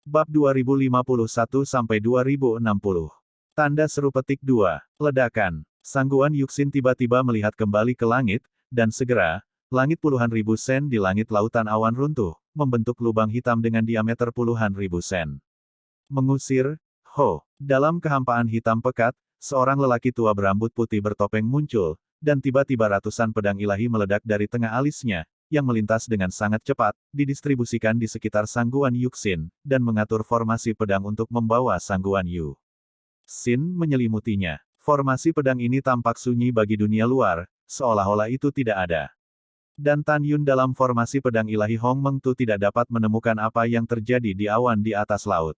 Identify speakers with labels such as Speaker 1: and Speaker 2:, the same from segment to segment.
Speaker 1: Bab 2051-2060. Tanda seru petik 2. Ledakan. Sangguan Yuxin tiba-tiba melihat kembali ke langit, dan segera, langit puluhan ribu sen di langit lautan awan runtuh, membentuk lubang hitam dengan diameter puluhan ribu sen. Mengusir, Ho. Dalam kehampaan hitam pekat, seorang lelaki tua berambut putih bertopeng muncul, dan tiba-tiba ratusan pedang ilahi meledak dari tengah alisnya, yang melintas dengan sangat cepat, didistribusikan di sekitar Sangguan Yuxin, dan mengatur formasi pedang untuk membawa Sangguan Yu Xin menyelimutinya. Formasi pedang ini tampak sunyi bagi dunia luar, seolah-olah itu tidak ada. Dan Tan Yun dalam formasi pedang ilahi Hong Meng Tu tidak dapat menemukan apa yang terjadi di awan di atas laut.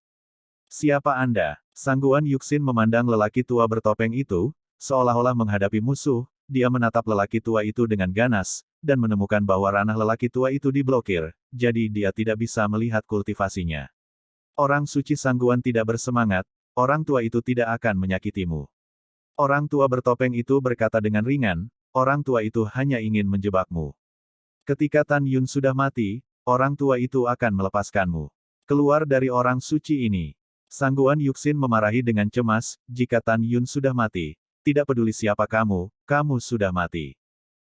Speaker 1: Siapa Anda? Sangguan Yuxin memandang lelaki tua bertopeng itu, seolah-olah menghadapi musuh. Dia menatap lelaki tua itu dengan ganas, dan menemukan bahwa ranah lelaki tua itu diblokir, jadi dia tidak bisa melihat kultivasinya. Orang suci Sangguan tidak bersemangat, orang tua itu tidak akan menyakitimu. Orang tua bertopeng itu berkata dengan ringan, orang tua itu hanya ingin menjebakmu. Ketika Tan Yun sudah mati, orang tua itu akan melepaskanmu. Keluar dari orang suci ini. Sangguan Yuxin memarahi dengan cemas, jika Tan Yun sudah mati. Tidak peduli siapa kamu, kamu sudah mati.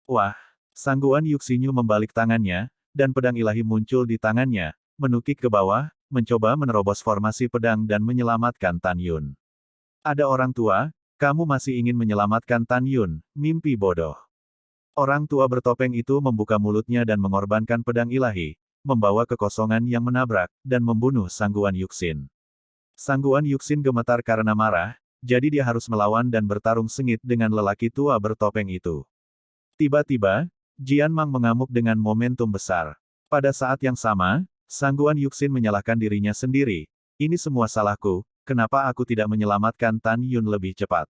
Speaker 1: Wah! Sangguan Yuxinyu membalik tangannya, dan pedang ilahi muncul di tangannya, menukik ke bawah, mencoba menerobos formasi pedang dan menyelamatkan Tan Yun. Ada orang tua, kamu masih ingin menyelamatkan Tan Yun, mimpi bodoh. Orang tua bertopeng itu membuka mulutnya dan mengorbankan pedang ilahi, membawa kekosongan yang menabrak, dan membunuh Sangguan Yuxin. Sangguan Yuxin gemetar karena marah, jadi dia harus melawan dan bertarung sengit dengan lelaki tua bertopeng itu. Tiba-tiba, Jian Mang mengamuk dengan momentum besar. Pada saat yang sama, Sangguan Yuxin menyalahkan dirinya sendiri. Ini semua salahku, kenapa aku tidak menyelamatkan Tan Yun lebih cepat?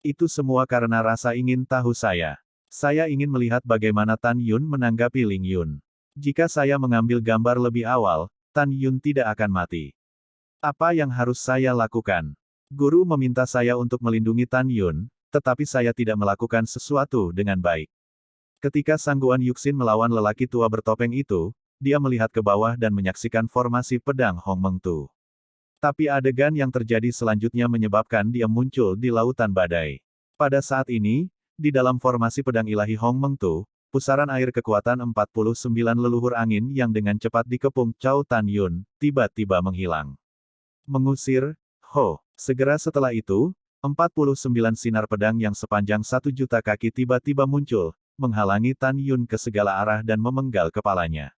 Speaker 1: Itu semua karena rasa ingin tahu saya. Saya ingin melihat bagaimana Tan Yun menanggapi Ling Yun. Jika saya mengambil gambar lebih awal, Tan Yun tidak akan mati. Apa yang harus saya lakukan? Guru meminta saya untuk melindungi Tan Yun, tetapi saya tidak melakukan sesuatu dengan baik. Ketika Sangguan Yuxin melawan lelaki tua bertopeng itu, dia melihat ke bawah dan menyaksikan formasi pedang Hong Meng Tu. Tapi adegan yang terjadi selanjutnya menyebabkan dia muncul di lautan badai. Pada saat ini, di dalam formasi pedang ilahi Hong Meng Tu, pusaran air kekuatan 49 leluhur angin yang dengan cepat dikepung Cao Tan Yun, tiba-tiba menghilang. Mengusir, Ho. Segera setelah itu, 49 sinar pedang yang sepanjang 1.000.000 kaki tiba-tiba muncul, menghalangi Tan Yun ke segala arah dan memenggal kepalanya.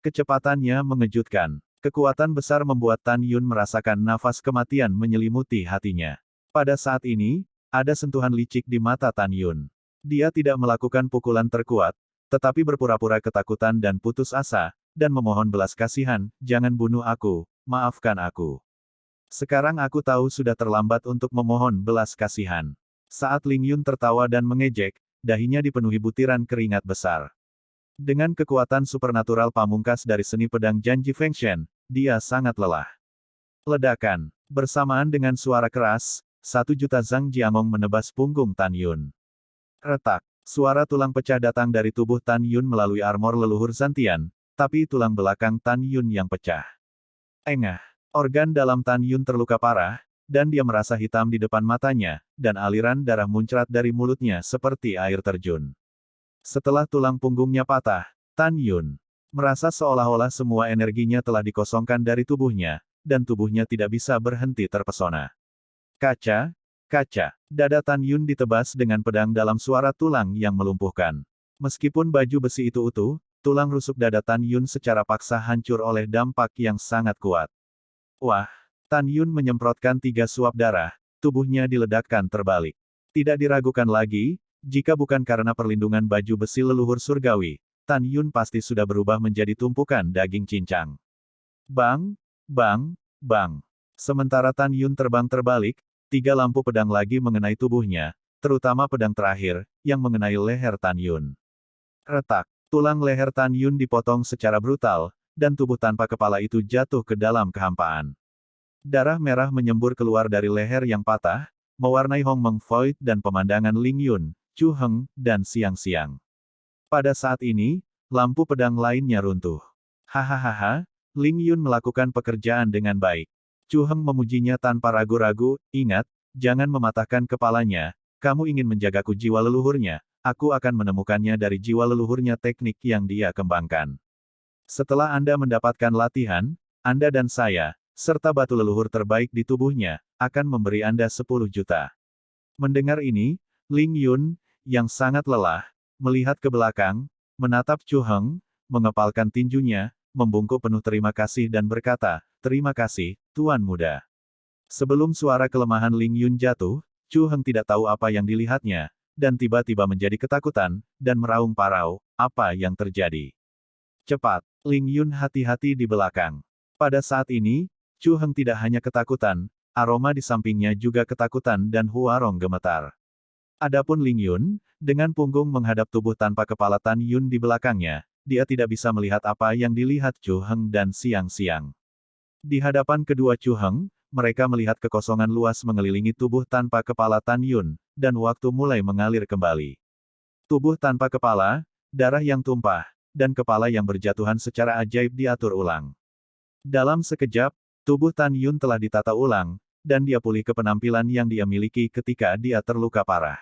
Speaker 1: Kecepatannya mengejutkan. Kekuatan besar membuat Tan Yun merasakan nafas kematian menyelimuti hatinya. Pada saat ini, ada sentuhan licik di mata Tan Yun. Dia tidak melakukan pukulan terkuat, tetapi berpura-pura ketakutan dan putus asa, dan memohon belas kasihan, jangan bunuh aku, maafkan aku. Sekarang aku tahu sudah terlambat untuk memohon belas kasihan. Saat Ling Yun tertawa dan mengejek, dahinya dipenuhi butiran keringat besar. Dengan kekuatan supernatural pamungkas dari seni pedang Janji Fengshen, dia sangat lelah. Ledakan. Bersamaan dengan suara keras, 1.000.000 Zhang Jiangong menebas punggung Tan Yun. Retak. Suara tulang pecah datang dari tubuh Tan Yun melalui armor leluhur Zantian, tapi tulang belakang Tan Yun yang pecah. Engah. Organ dalam Tan Yun terluka parah, dan dia merasa hitam di depan matanya, dan aliran darah muncrat dari mulutnya seperti air terjun. Setelah tulang punggungnya patah, Tan Yun merasa seolah-olah semua energinya telah dikosongkan dari tubuhnya, dan tubuhnya tidak bisa berhenti terpesona. Kaca, kaca. Dada Tan Yun ditebas dengan pedang dalam suara tulang yang melumpuhkan. Meskipun baju besi itu utuh, tulang rusuk dada Tan Yun secara paksa hancur oleh dampak yang sangat kuat. Wah! Tan Yun menyemprotkan 3 suap darah, tubuhnya diledakkan terbalik. Tidak diragukan lagi, jika bukan karena perlindungan baju besi leluhur surgawi, Tan Yun pasti sudah berubah menjadi tumpukan daging cincang. Bang! Bang! Bang! Sementara Tan Yun terbang terbalik, 3 lampu pedang lagi mengenai tubuhnya, terutama pedang terakhir, yang mengenai leher Tan Yun. Retak! Tulang leher Tan Yun dipotong secara brutal, dan tubuh tanpa kepala itu jatuh ke dalam kehampaan. Darah merah menyembur keluar dari leher yang patah, mewarnai Hong Meng Void dan pemandangan Ling Yun, Chu Heng, dan Siang-Siang. Pada saat ini, lampu pedang lainnya runtuh. Hahaha, Ling Yun melakukan pekerjaan dengan baik. Chu Heng memujinya tanpa ragu-ragu, ingat, jangan mematahkan kepalanya, kamu ingin menjagaku jiwa leluhurnya, aku akan menemukannya dari jiwa leluhurnya teknik yang dia kembangkan. Setelah Anda mendapatkan latihan, Anda dan saya, serta batu leluhur terbaik di tubuhnya, akan memberi Anda 10 juta. Mendengar ini, Ling Yun, yang sangat lelah, melihat ke belakang, menatap Chu Heng, mengepalkan tinjunya, membungkuk penuh terima kasih dan berkata, terima kasih, Tuan Muda. Sebelum suara kelemahan Ling Yun jatuh, Chu Heng tidak tahu apa yang dilihatnya, dan tiba-tiba menjadi ketakutan, dan meraung parau, apa yang terjadi. Cepat, Ling Yun hati-hati di belakang. Pada saat ini, Chu Heng tidak hanya ketakutan, aroma di sampingnya juga ketakutan dan Huarong gemetar. Adapun Ling Yun, dengan punggung menghadap tubuh tanpa kepala Tan Yun di belakangnya, dia tidak bisa melihat apa yang dilihat Chu Heng dan Siang-Siang. Di hadapan kedua Chu Heng, mereka melihat kekosongan luas mengelilingi tubuh tanpa kepala Tan Yun, dan waktu mulai mengalir kembali. Tubuh tanpa kepala, darah yang tumpah, dan kepala yang berjatuhan secara ajaib diatur ulang. Dalam sekejap, tubuh Tan Yun telah ditata ulang, dan dia pulih ke penampilan yang dia miliki ketika dia terluka parah.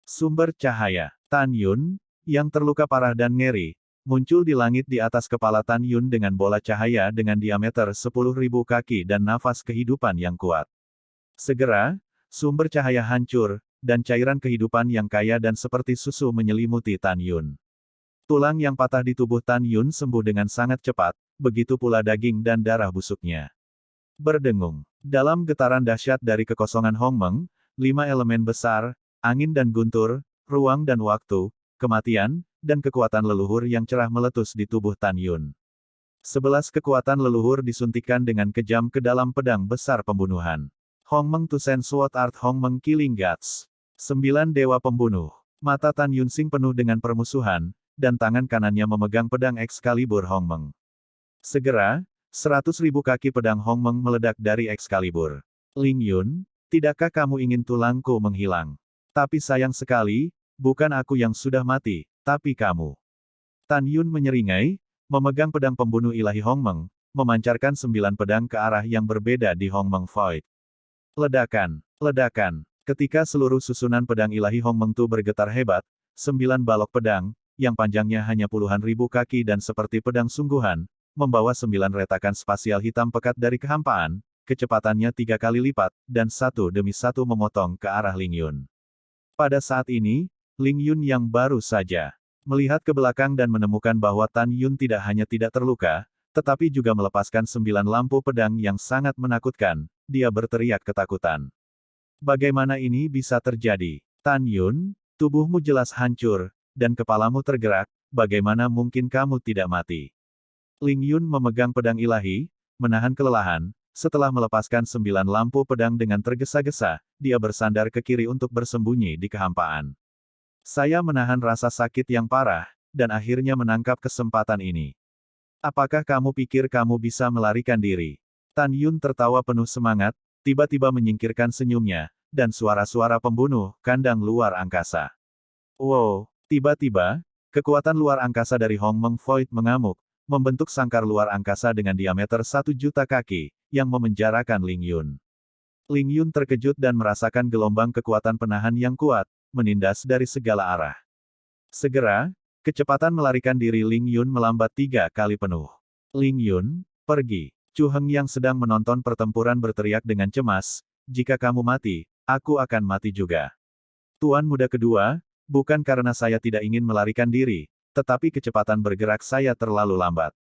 Speaker 1: Sumber cahaya, Tan Yun, yang terluka parah dan ngeri, muncul di langit di atas kepala Tan Yun dengan bola cahaya dengan diameter 10.000 kaki dan nafas kehidupan yang kuat. Segera, sumber cahaya hancur, dan cairan kehidupan yang kaya dan seperti susu menyelimuti Tan Yun. Tulang yang patah di tubuh Tan Yun sembuh dengan sangat cepat, begitu pula daging dan darah busuknya. Berdengung. Dalam getaran dahsyat dari kekosongan Hongmeng, 5 elemen besar, angin dan guntur, ruang dan waktu, kematian, dan kekuatan leluhur yang cerah meletus di tubuh Tan Yun. 11 kekuatan leluhur disuntikkan dengan kejam ke dalam pedang besar pembunuhan. Hongmeng Tusen Sword Art Hongmeng Killing Guts. 9 dewa pembunuh. Mata Tan Yun Sing penuh dengan permusuhan, dan tangan kanannya memegang pedang Excalibur Hongmeng. Segera, 100.000 kaki pedang Hongmeng meledak dari Excalibur. Ling Yun, tidakkah kamu ingin tulangku menghilang? Tapi sayang sekali, bukan aku yang sudah mati, tapi kamu. Tan Yun menyeringai, memegang pedang pembunuh ilahi Hongmeng, memancarkan 9 pedang ke arah yang berbeda di Hongmeng Void. Ledakan, ledakan. Ketika seluruh susunan pedang ilahi Hongmeng Tu bergetar hebat, 9 balok pedang, yang panjangnya hanya puluhan ribu kaki dan seperti pedang sungguhan, membawa 9 retakan spasial hitam pekat dari kehampaan, kecepatannya 3 kali lipat, dan satu demi satu memotong ke arah Ling Yun. Pada saat ini, Ling Yun yang baru saja melihat ke belakang dan menemukan bahwa Tan Yun tidak hanya tidak terluka, tetapi juga melepaskan 9 lampu pedang yang sangat menakutkan, dia berteriak ketakutan. Bagaimana ini bisa terjadi? Tan Yun, tubuhmu jelas hancur, dan kepalamu tergerak, bagaimana mungkin kamu tidak mati? Ling Yun memegang pedang ilahi, menahan kelelahan, setelah melepaskan 9 lampu pedang dengan tergesa-gesa, dia bersandar ke kiri untuk bersembunyi di kehampaan. Saya menahan rasa sakit yang parah, dan akhirnya menangkap kesempatan ini. Apakah kamu pikir kamu bisa melarikan diri? Tan Yun tertawa penuh semangat, tiba-tiba menyingkirkan senyumnya, dan suara-suara pembunuh, kandang luar angkasa. Wow, tiba-tiba, kekuatan luar angkasa dari Hongmeng Void mengamuk, membentuk sangkar luar angkasa dengan diameter 1 juta kaki, yang memenjarakan Ling Yun. Ling Yun terkejut dan merasakan gelombang kekuatan penahan yang kuat, menindas dari segala arah. Segera, kecepatan melarikan diri Ling Yun melambat 3 kali penuh. Ling Yun, pergi. Chu Heng yang sedang menonton pertempuran berteriak dengan cemas, jika kamu mati, aku akan mati juga. Tuan muda kedua, bukan karena saya tidak ingin melarikan diri, tetapi kecepatan bergerak saya terlalu lambat.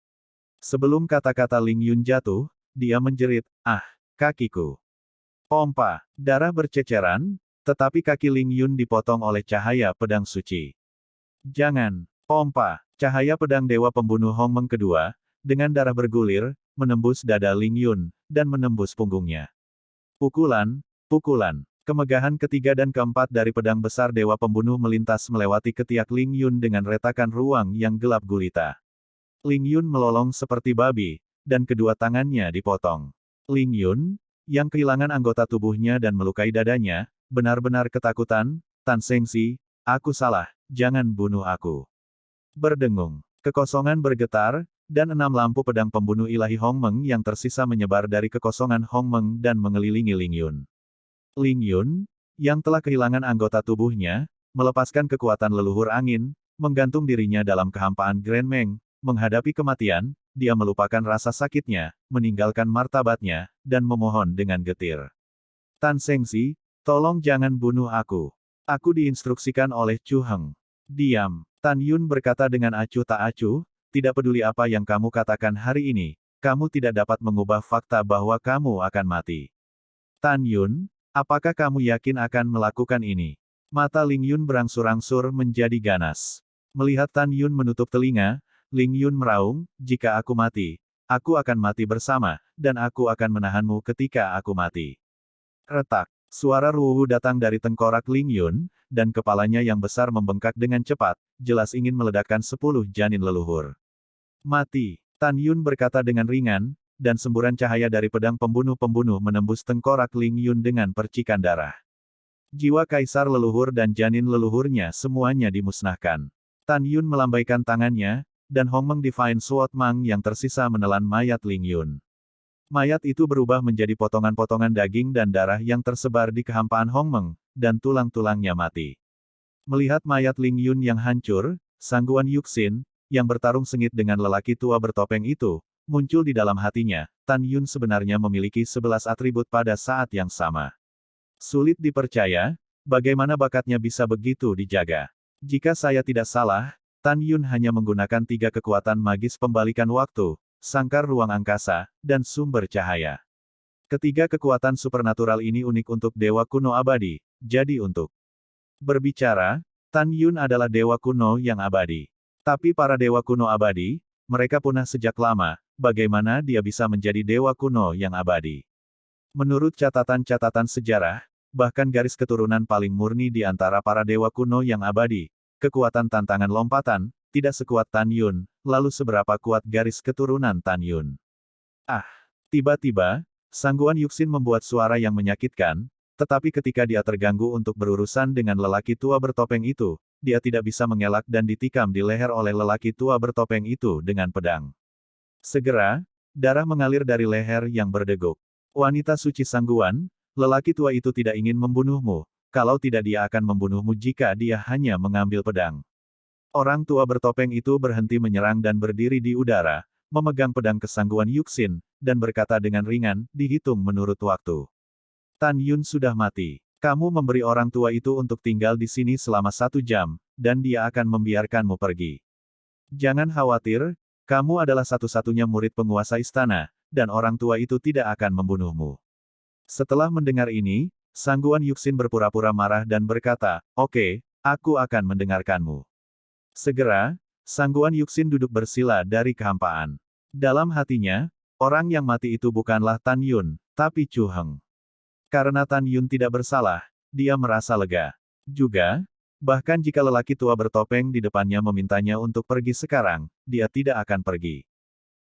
Speaker 1: Sebelum kata-kata Ling Yun jatuh, dia menjerit, ah, kakiku. Pompa, darah berceceran, tetapi kaki Ling Yun dipotong oleh cahaya pedang suci. Jangan, pompa, cahaya pedang dewa pembunuh Hongmeng kedua, dengan darah bergulir, menembus dada Ling Yun, dan menembus punggungnya. Pukulan, pukulan. Kemegahan ketiga dan keempat dari pedang besar dewa pembunuh melintas melewati ketiak Ling Yun dengan retakan ruang yang gelap gulita. Ling Yun melolong seperti babi, dan kedua tangannya dipotong. Ling Yun, yang kehilangan anggota tubuhnya dan melukai dadanya, benar-benar ketakutan. Tan Sengxi, aku salah, jangan bunuh aku. Berdengung. Kekosongan bergetar, dan 6 lampu pedang pembunuh ilahi Hongmeng yang tersisa menyebar dari kekosongan Hongmeng dan mengelilingi Ling Yun. Ling Yun, yang telah kehilangan anggota tubuhnya, melepaskan kekuatan leluhur angin, menggantung dirinya dalam kehampaan Grand Meng, menghadapi kematian, dia melupakan rasa sakitnya, meninggalkan martabatnya, dan memohon dengan getir. Tan Sengzi, tolong jangan bunuh aku. Aku diinstruksikan oleh Chu Heng. Diam. Tan Yun berkata dengan acuh tak acuh, tidak peduli apa yang kamu katakan hari ini, kamu tidak dapat mengubah fakta bahwa kamu akan mati. Tan Yun, apakah kamu yakin akan melakukan ini? Mata Ling Yun berangsur-angsur menjadi ganas. Melihat Tan Yun menutup telinga, Ling Yun meraung, jika aku mati, aku akan mati bersama, dan aku akan menahanmu ketika aku mati. Retak. Suara ruwu datang dari tengkorak Ling Yun, dan kepalanya yang besar membengkak dengan cepat, jelas ingin meledakkan 10 janin leluhur. Mati. Tan Yun berkata dengan ringan, dan semburan cahaya dari pedang pembunuh-pembunuh menembus tengkorak Ling Yun dengan percikan darah. Jiwa kaisar leluhur dan janin leluhurnya semuanya dimusnahkan. Tan Yun melambaikan tangannya, dan Hongmeng Divine Sword Mang yang tersisa menelan mayat Ling Yun. Mayat itu berubah menjadi potongan-potongan daging dan darah yang tersebar di kehampaan Hongmeng, dan tulang-tulangnya mati. Melihat mayat Ling Yun yang hancur, Sangguan Yuxin, yang bertarung sengit dengan lelaki tua bertopeng itu, muncul di dalam hatinya, Tan Yun sebenarnya memiliki 11 atribut pada saat yang sama. Sulit dipercaya, bagaimana bakatnya bisa begitu dijaga. Jika saya tidak salah, Tan Yun hanya menggunakan 3 kekuatan magis pembalikan waktu, sangkar ruang angkasa, dan sumber cahaya. Ketiga kekuatan supernatural ini unik untuk dewa kuno abadi, jadi untuk berbicara, Tan Yun adalah dewa kuno yang abadi. Tapi para dewa kuno abadi, mereka punah sejak lama, bagaimana dia bisa menjadi dewa kuno yang abadi? Menurut catatan-catatan sejarah, bahkan garis keturunan paling murni di antara para dewa kuno yang abadi, kekuatan tantangan lompatan, tidak sekuat Tan Yun, lalu seberapa kuat garis keturunan Tan Yun? Ah! Tiba-tiba, Sangguan Yuxin membuat suara yang menyakitkan, tetapi ketika dia terganggu untuk berurusan dengan lelaki tua bertopeng itu, dia tidak bisa mengelak dan ditikam di leher oleh lelaki tua bertopeng itu dengan pedang. Segera, darah mengalir dari leher yang berdeguk. Wanita suci Sangguan, lelaki tua itu tidak ingin membunuhmu, kalau tidak dia akan membunuhmu jika dia hanya mengambil pedang. Orang tua bertopeng itu berhenti menyerang dan berdiri di udara, memegang pedang ke Sangguan Yuxin, dan berkata dengan ringan, dihitung menurut waktu. Tan Yun sudah mati. Kamu memberi orang tua itu untuk tinggal di sini selama 1 jam, dan dia akan membiarkanmu pergi. Jangan khawatir, kamu adalah satu-satunya murid penguasa istana, dan orang tua itu tidak akan membunuhmu. Setelah mendengar ini, Sangguan Yuxin berpura-pura marah dan berkata, oke, aku akan mendengarkanmu. Segera, Sangguan Yuxin duduk bersila dari kehampaan. Dalam hatinya, orang yang mati itu bukanlah Tan Yun, tapi Chu Heng. Karena Tan Yun tidak bersalah, dia merasa lega. Juga, bahkan jika lelaki tua bertopeng di depannya memintanya untuk pergi sekarang, dia tidak akan pergi.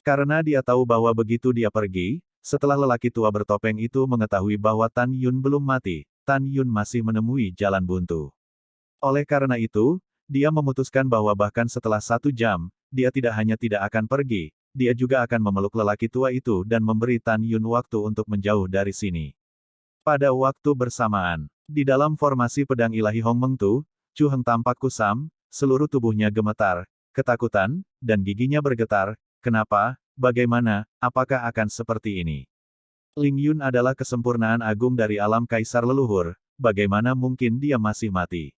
Speaker 1: Karena dia tahu bahwa begitu dia pergi, setelah lelaki tua bertopeng itu mengetahui bahwa Tan Yun belum mati, Tan Yun masih menemui jalan buntu. Oleh karena itu, dia memutuskan bahwa bahkan setelah 1 jam, dia tidak hanya tidak akan pergi, dia juga akan memeluk lelaki tua itu dan memberi Tan Yun waktu untuk menjauh dari sini. Pada waktu bersamaan, di dalam formasi pedang ilahi Hongmeng Tu, Chu Heng tampak kusam, seluruh tubuhnya gemetar, ketakutan, dan giginya bergetar. Kenapa? Bagaimana? Apakah akan seperti ini? Ling Yun adalah kesempurnaan agung dari alam kaisar leluhur, bagaimana mungkin dia masih mati?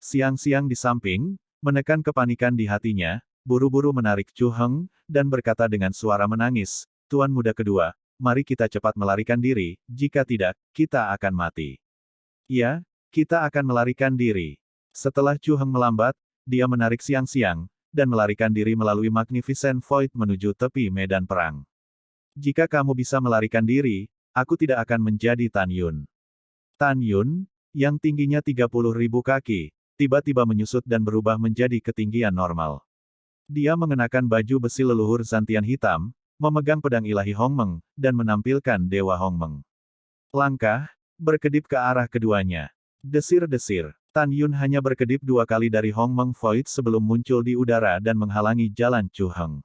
Speaker 1: Siang-siang di samping, menekan kepanikan di hatinya, buru-buru menarik Chu Heng, dan berkata dengan suara menangis, Tuan Muda Kedua, mari kita cepat melarikan diri, jika tidak, kita akan mati. Ya, kita akan melarikan diri. Setelah Chu Heng melambat, dia menarik siang-siang, dan melarikan diri melalui Magnificent Void menuju tepi medan perang. Jika kamu bisa melarikan diri, aku tidak akan menjadi Tan Yun. Tan Yun, yang tingginya 30.000 kaki, tiba-tiba menyusut dan berubah menjadi ketinggian normal. Dia mengenakan baju besi leluhur Zantian hitam, memegang pedang ilahi Hongmeng, dan menampilkan Dewa Hongmeng. Langkah, berkedip ke arah keduanya. Desir-desir. Tan Yun hanya berkedip 2 kali dari Hongmeng Void sebelum muncul di udara dan menghalangi jalan Chu Heng.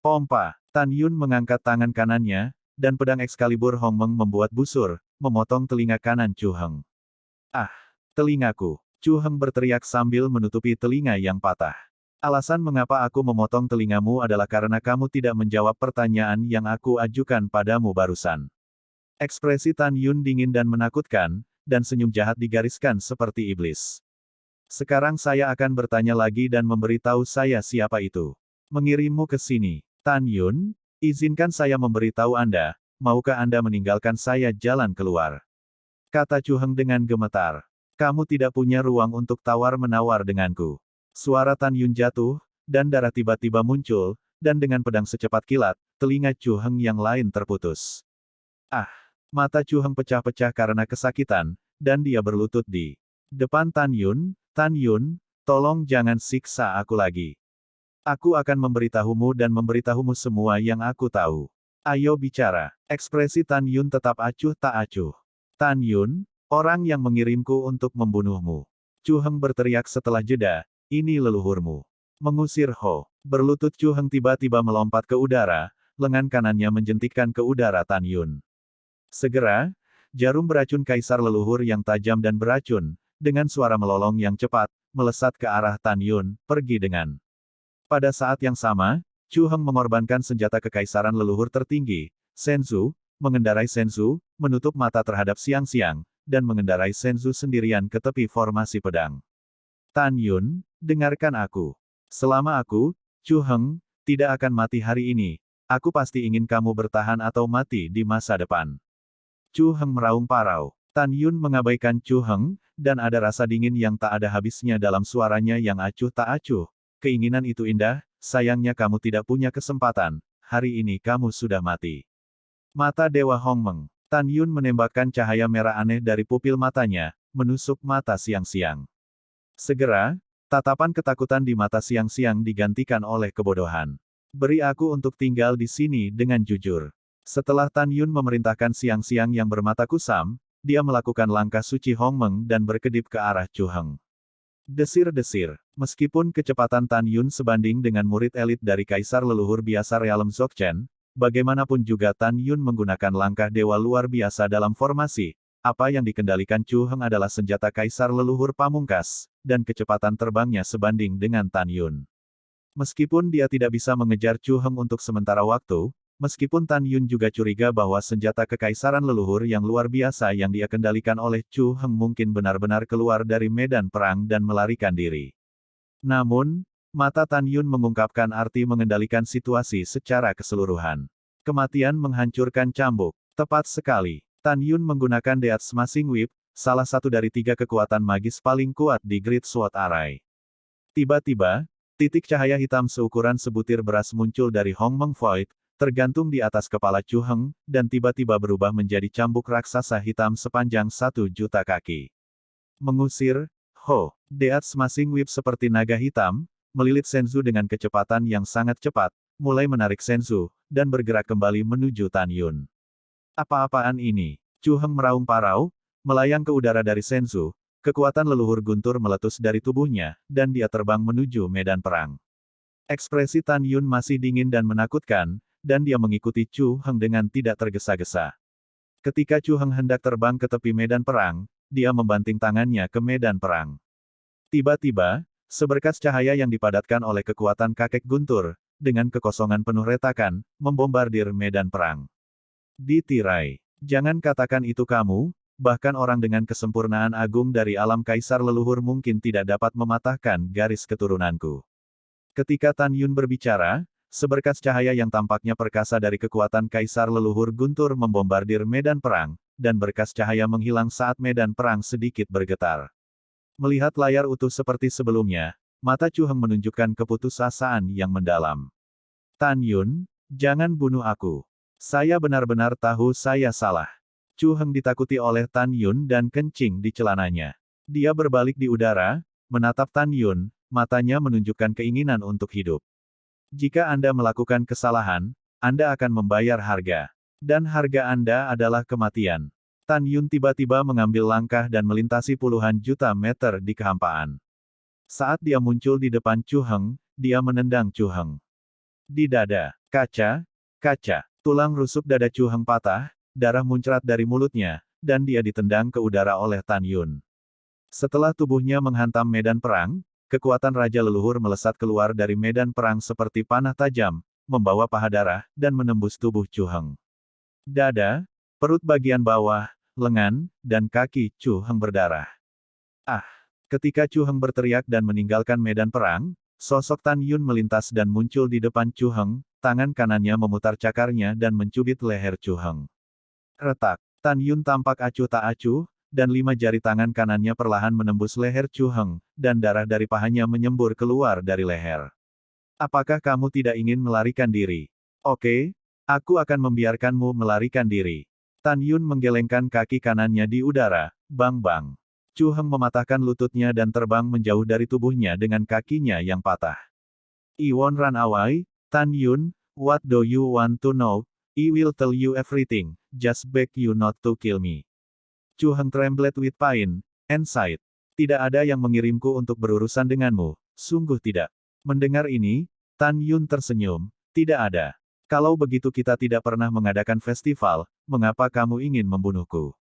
Speaker 1: Pompa. Tan Yun mengangkat tangan kanannya, dan pedang Excalibur Hong Meng membuat busur, memotong telinga kanan Chu Heng. Ah! Telingaku! Chu Heng berteriak sambil menutupi telinga yang patah. Alasan mengapa aku memotong telingamu adalah karena kamu tidak menjawab pertanyaan yang aku ajukan padamu barusan. Ekspresi Tan Yun dingin dan menakutkan, dan senyum jahat digariskan seperti iblis. Sekarang saya akan bertanya lagi dan memberitahu saya siapa itu. Mengirimmu ke sini. Tan Yun, izinkan saya memberitahu Anda, maukah Anda meninggalkan saya jalan keluar? Kata Chu Heng dengan gemetar. Kamu tidak punya ruang untuk tawar-menawar denganku. Suara Tan Yun jatuh, dan darah tiba-tiba muncul, dan dengan pedang secepat kilat, telinga Chu Heng yang lain terputus. Ah! Mata Chu Heng pecah-pecah karena kesakitan, dan dia berlutut di depan Tan Yun. Tan Yun, tolong jangan siksa aku lagi. Aku akan memberitahumu dan memberitahumu semua yang aku tahu. Ayo bicara. Ekspresi Tan Yun tetap acuh tak acuh. Tan Yun, orang yang mengirimku untuk membunuhmu. Chu Heng berteriak setelah jeda, ini leluhurmu. Mengusir Ho. Berlutut Chu Heng tiba-tiba melompat ke udara, lengan kanannya menjentikkan ke udara Tan Yun. Segera, jarum beracun kaisar leluhur yang tajam dan beracun, dengan suara melolong yang cepat, melesat ke arah Tan Yun, pergi dengan. Pada saat yang sama, Chu Heng mengorbankan senjata kekaisaran leluhur tertinggi, Senzu, mengendarai Senzu, menutup mata terhadap siang-siang, dan mengendarai Senzu sendirian ke tepi formasi pedang. Tan Yun, dengarkan aku. Selama aku, Chu Heng, tidak akan mati hari ini, aku pasti ingin kamu bertahan atau mati di masa depan. Chu Heng meraung parau. Tan Yun mengabaikan Chu Heng, dan ada rasa dingin yang tak ada habisnya dalam suaranya yang acuh tak acuh. Keinginan itu indah, sayangnya kamu tidak punya kesempatan, hari ini kamu sudah mati. Mata Dewa Hong Meng. Tan Yun menembakkan cahaya merah aneh dari pupil matanya, menusuk mata siang-siang. Segera, tatapan ketakutan di mata siang-siang digantikan oleh kebodohan. Beri aku untuk tinggal di sini dengan jujur. Setelah Tan Yun memerintahkan siang-siang yang bermata kusam, dia melakukan langkah suci Hong Meng dan berkedip ke arah Chu Heng. Desir-desir. Meskipun kecepatan Tan Yun sebanding dengan murid elit dari Kaisar leluhur biasa Realm Dzogchen, bagaimanapun juga Tan Yun menggunakan langkah dewa luar biasa dalam formasi. Apa yang dikendalikan Chu Heng adalah senjata Kaisar leluhur pamungkas, dan kecepatan terbangnya sebanding dengan Tan Yun. Meskipun dia tidak bisa mengejar Chu Heng untuk sementara waktu, meskipun Tan Yun juga curiga bahwa senjata kekaisaran leluhur yang luar biasa yang dia kendalikan oleh Chu Heng mungkin benar-benar keluar dari medan perang dan melarikan diri. Namun, mata Tan Yun mengungkapkan arti mengendalikan situasi secara keseluruhan. Kematian menghancurkan cambuk. Tepat sekali. Tan Yun menggunakan Death Smashing Whip, salah satu dari 3 kekuatan magis paling kuat di Great Sword Array. Tiba-tiba, titik cahaya hitam seukuran sebutir beras muncul dari Hong Meng Void, tergantung di atas kepala Chu Heng, dan tiba-tiba berubah menjadi cambuk raksasa hitam sepanjang 1.000.000 kaki. Mengusir, Ho. Death Smashing Whip seperti naga hitam, melilit Senzu dengan kecepatan yang sangat cepat, mulai menarik Senzu, dan bergerak kembali menuju Tan Yun. Apa-apaan ini? Chu Heng meraung parau, melayang ke udara dari Senzu, kekuatan leluhur guntur meletus dari tubuhnya, dan dia terbang menuju medan perang. Ekspresi Tan Yun masih dingin dan menakutkan, dan dia mengikuti Chu Heng dengan tidak tergesa-gesa. Ketika Chu Heng hendak terbang ke tepi medan perang, dia membanting tangannya ke medan perang. Tiba-tiba, seberkas cahaya yang dipadatkan oleh kekuatan kakek guntur, dengan kekosongan penuh retakan, membombardir medan perang. Ditirai. Jangan katakan itu kamu, bahkan orang dengan kesempurnaan agung dari alam kaisar leluhur mungkin tidak dapat mematahkan garis keturunanku. Ketika Tan Yun berbicara, seberkas cahaya yang tampaknya perkasa dari kekuatan kaisar leluhur guntur membombardir medan perang, dan berkas cahaya menghilang saat medan perang sedikit bergetar. Melihat layar utuh seperti sebelumnya, mata Chu Heng menunjukkan keputusasaan yang mendalam. Tan Yun, jangan bunuh aku. Saya benar-benar tahu saya salah. Chu Heng ditakuti oleh Tan Yun dan kencing di celananya. Dia berbalik di udara, menatap Tan Yun, matanya menunjukkan keinginan untuk hidup. Jika Anda melakukan kesalahan, Anda akan membayar harga. Dan harga Anda adalah kematian. Tan Yun tiba-tiba mengambil langkah dan melintasi puluhan juta meter di kehampaan. Saat dia muncul di depan Chu Heng, dia menendang Chu Heng. Di dada, kaca, tulang rusuk dada Chu Heng patah, darah muncrat dari mulutnya, dan dia ditendang ke udara oleh Tan Yun. Setelah tubuhnya menghantam medan perang, kekuatan Raja Leluhur melesat keluar dari medan perang seperti panah tajam, membawa paha darah, dan menembus tubuh Chu Heng. Dada, perut bagian bawah, lengan, dan kaki Chu Heng berdarah. Ah! Ketika Chu Heng berteriak dan meninggalkan medan perang, sosok Tan Yun melintas dan muncul di depan Chu Heng, tangan kanannya memutar cakarnya dan mencubit leher Chu Heng. Retak. Tan Yun tampak acuh tak acuh, dan 5 jari tangan kanannya perlahan menembus leher Chu Heng, dan darah dari pahanya menyembur keluar dari leher. Apakah kamu tidak ingin melarikan diri? Oke, aku akan membiarkanmu melarikan diri. Tan Yun menggelengkan kaki kanannya di udara, bang-bang. Chu Heng mematahkan lututnya dan terbang menjauh dari tubuhnya dengan kakinya yang patah. I won't run away, Tan Yun, what do you want to know? I will tell you everything, just beg you not to kill me. Chu Heng trembled with pain, and sighed. Tidak ada yang mengirimku untuk berurusan denganmu, sungguh tidak. Mendengar ini, Tan Yun tersenyum, tidak ada. Kalau begitu kita tidak pernah mengadakan festival, mengapa kamu ingin membunuhku?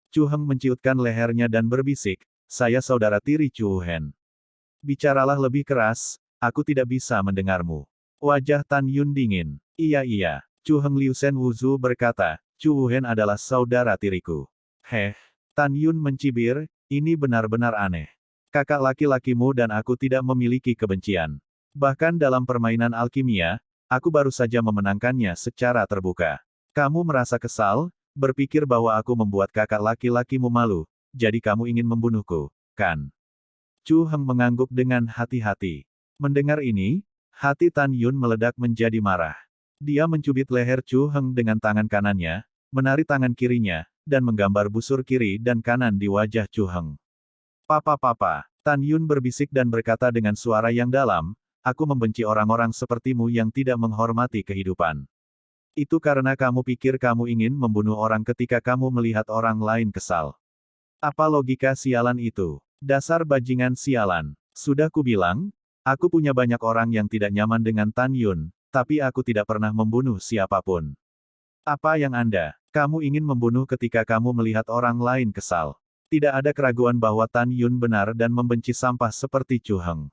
Speaker 1: Chu Heng menciutkan lehernya dan berbisik, saya saudara tiri Chu Hen. Bicaralah lebih keras, aku tidak bisa mendengarmu. Wajah Tan Yun dingin. Iya. Chu Heng Liusen Wuzu berkata, Chu Hen adalah saudara tiriku. Tan Yun mencibir, ini benar-benar aneh. Kakak laki-lakimu dan aku tidak memiliki kebencian. Bahkan dalam permainan alkimia, aku baru saja memenangkannya secara terbuka. Kamu merasa kesal, berpikir bahwa aku membuat kakak laki-lakimu malu, jadi kamu ingin membunuhku, kan? Chu Heng mengangguk dengan hati-hati. Mendengar ini, hati Tan Yun meledak menjadi marah. Dia mencubit leher Chu Heng dengan tangan kanannya, menarik tangan kirinya, dan menggambar busur kiri dan kanan di wajah Chu Heng. Papa, Tan Yun berbisik dan berkata dengan suara yang dalam, aku membenci orang-orang sepertimu yang tidak menghormati kehidupan. Itu karena kamu pikir kamu ingin membunuh orang ketika kamu melihat orang lain kesal. Apa logika sialan itu? Dasar bajingan sialan. Sudah kubilang, aku punya banyak orang yang tidak nyaman dengan Tan Yun, tapi aku tidak pernah membunuh siapapun. Apa yang kamu ingin membunuh ketika kamu melihat orang lain kesal? Tidak ada keraguan bahwa Tan Yun benar dan membenci sampah seperti Chu Heng.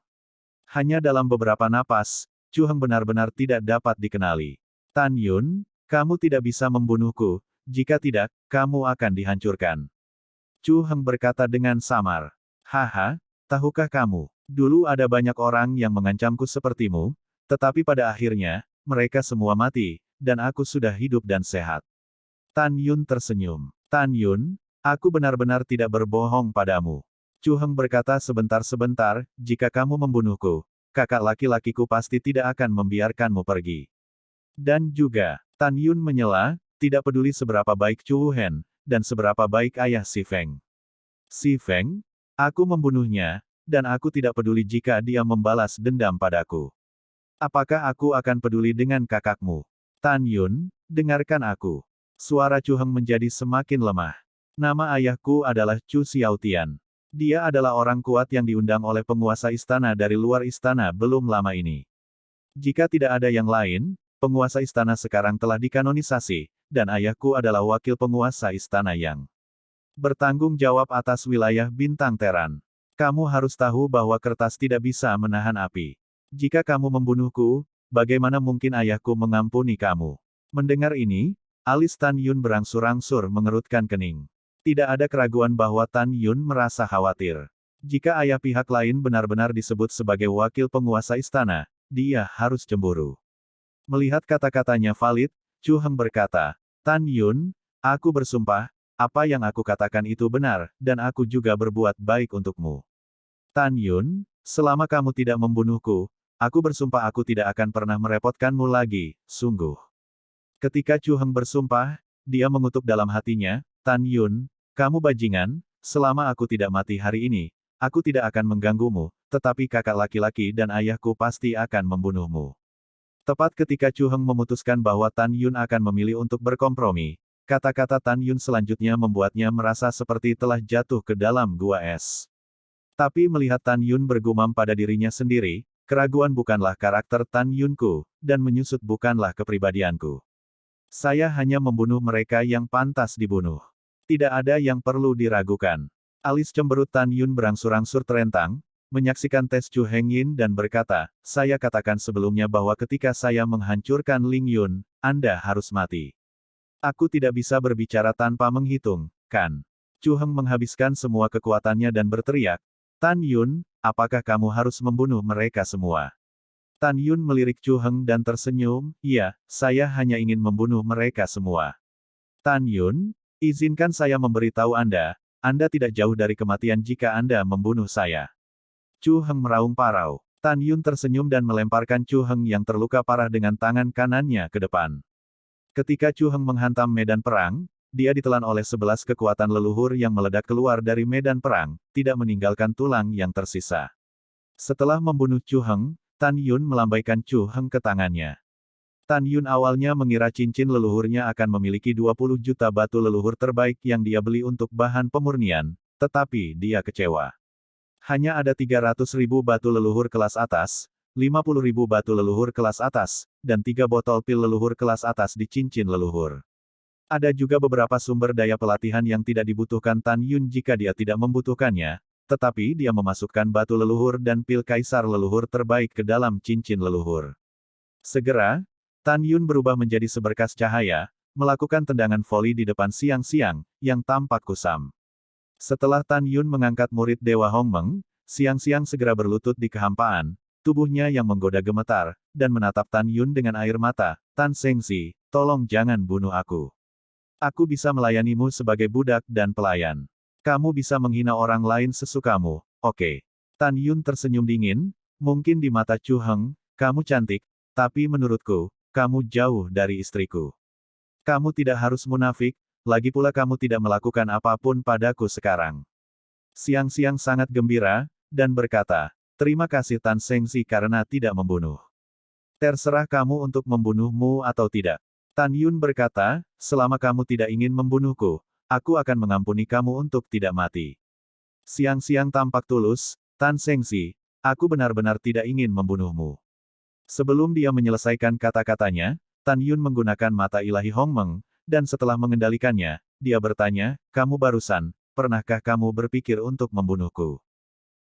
Speaker 1: Hanya dalam beberapa napas, Chu Heng benar-benar tidak dapat dikenali. Tan Yun, kamu tidak bisa membunuhku, jika tidak, kamu akan dihancurkan. Chu Heng berkata dengan samar. Haha, tahukah kamu, dulu ada banyak orang yang mengancamku sepertimu, tetapi pada akhirnya, mereka semua mati, dan aku sudah hidup dan sehat. Tan Yun tersenyum. Tan Yun, aku benar-benar tidak berbohong padamu. Chu Heng berkata sebentar-sebentar, jika kamu membunuhku, kakak laki-lakiku pasti tidak akan membiarkanmu pergi. Dan juga, Tan Yun menyela, tidak peduli seberapa baik Chu Hen, dan seberapa baik ayah Si Feng. Si Feng? Aku membunuhnya, dan aku tidak peduli jika dia membalas dendam padaku. Apakah aku akan peduli dengan kakakmu? Tan Yun, dengarkan aku. Suara Chu Heng menjadi semakin lemah. Nama ayahku adalah Chu Xiaotian. Dia adalah orang kuat yang diundang oleh penguasa istana dari luar istana belum lama ini. Jika tidak ada yang lain, penguasa istana sekarang telah dikanonisasi, dan ayahku adalah wakil penguasa istana yang bertanggung jawab atas wilayah bintang Teran. Kamu harus tahu bahwa kertas tidak bisa menahan api. Jika kamu membunuhku, bagaimana mungkin ayahku mengampuni kamu? Mendengar ini, alis Tan Yun berangsur-angsur mengerutkan kening. Tidak ada keraguan bahwa Tan Yun merasa khawatir. Jika ayah pihak lain benar-benar disebut sebagai wakil penguasa istana, dia harus cemburu. Melihat kata-katanya valid, Chu Heng berkata, Tan Yun, aku bersumpah, apa yang aku katakan itu benar, dan aku juga berbuat baik untukmu. Tan Yun, selama kamu tidak membunuhku, aku bersumpah aku tidak akan pernah merepotkanmu lagi, sungguh. Ketika Chu Heng bersumpah, dia mengutuk dalam hatinya, Tan Yun, kamu bajingan, selama aku tidak mati hari ini, aku tidak akan mengganggumu, tetapi kakak laki-laki dan ayahku pasti akan membunuhmu. Tepat ketika Chu Heng memutuskan bahwa Tan Yun akan memilih untuk berkompromi, kata-kata Tan Yun selanjutnya membuatnya merasa seperti telah jatuh ke dalam gua es. Tapi melihat Tan Yun bergumam pada dirinya sendiri, Keraguan bukanlah karakter Tan Yunku, dan menyusut bukanlah kepribadianku. Saya hanya membunuh mereka yang pantas dibunuh. Tidak ada yang perlu diragukan. Alis cemberut Tan Yun berangsur-angsur terentang, menyaksikan tes Chu Hengyin dan berkata, saya katakan sebelumnya bahwa ketika saya menghancurkan Ling Yun, Anda harus mati. Aku tidak bisa berbicara tanpa menghitung, kan? Chu Heng menghabiskan semua kekuatannya dan berteriak, Tan Yun, apakah kamu harus membunuh mereka semua? Tan Yun melirik Chu Heng dan tersenyum, iya, saya hanya ingin membunuh mereka semua. Tan Yun, izinkan saya memberitahu Anda tidak jauh dari kematian jika Anda membunuh saya. Chu Heng meraung parau. Tan Yun tersenyum dan melemparkan Chu Heng yang terluka parah dengan tangan kanannya ke depan. Ketika Chu Heng menghantam medan perang, dia ditelan oleh 11 kekuatan leluhur yang meledak keluar dari medan perang, tidak meninggalkan tulang yang tersisa. Setelah membunuh Chu Heng, Tan Yun melambaikan Chu Heng ke tangannya. Tan Yun awalnya mengira cincin leluhurnya akan memiliki 20 juta batu leluhur terbaik yang dia beli untuk bahan pemurnian, tetapi dia kecewa. Hanya ada 300.000 batu leluhur kelas atas, 50.000 batu leluhur kelas atas, dan 3 botol pil leluhur kelas atas di cincin leluhur. Ada juga beberapa sumber daya pelatihan yang tidak dibutuhkan Tan Yun jika dia tidak membutuhkannya, tetapi dia memasukkan batu leluhur dan pil kaisar leluhur terbaik ke dalam cincin leluhur. Segera, Tan Yun berubah menjadi seberkas cahaya, melakukan tendangan voli di depan Siang-Siang, yang tampak kusam. Setelah Tan Yun mengangkat murid Dewa Hongmeng, Siang-Siang segera berlutut di kehampaan, tubuhnya yang menggoda gemetar, dan menatap Tan Yun dengan air mata, Tan Sengzi, tolong jangan bunuh aku. Aku bisa melayanimu sebagai budak dan pelayan. Kamu bisa menghina orang lain sesukamu, oke. Tan Yun tersenyum dingin, mungkin di mata Chu Heng, kamu cantik, tapi menurutku, kamu jauh dari istriku. Kamu tidak harus munafik, lagi pula kamu tidak melakukan apapun padaku sekarang. Siang-Siang sangat gembira, dan berkata, terima kasih Tan Sengzi karena tidak membunuh. Terserah kamu untuk membunuhmu atau tidak. Tan Yun berkata, selama kamu tidak ingin membunuhku, aku akan mengampuni kamu untuk tidak mati. Siang-Siang tampak tulus, Tan Sengzi, aku benar-benar tidak ingin membunuhmu. Sebelum dia menyelesaikan kata-katanya, Tan Yun menggunakan mata ilahi Hongmeng, dan setelah mengendalikannya, dia bertanya, kamu barusan, pernahkah kamu berpikir untuk membunuhku?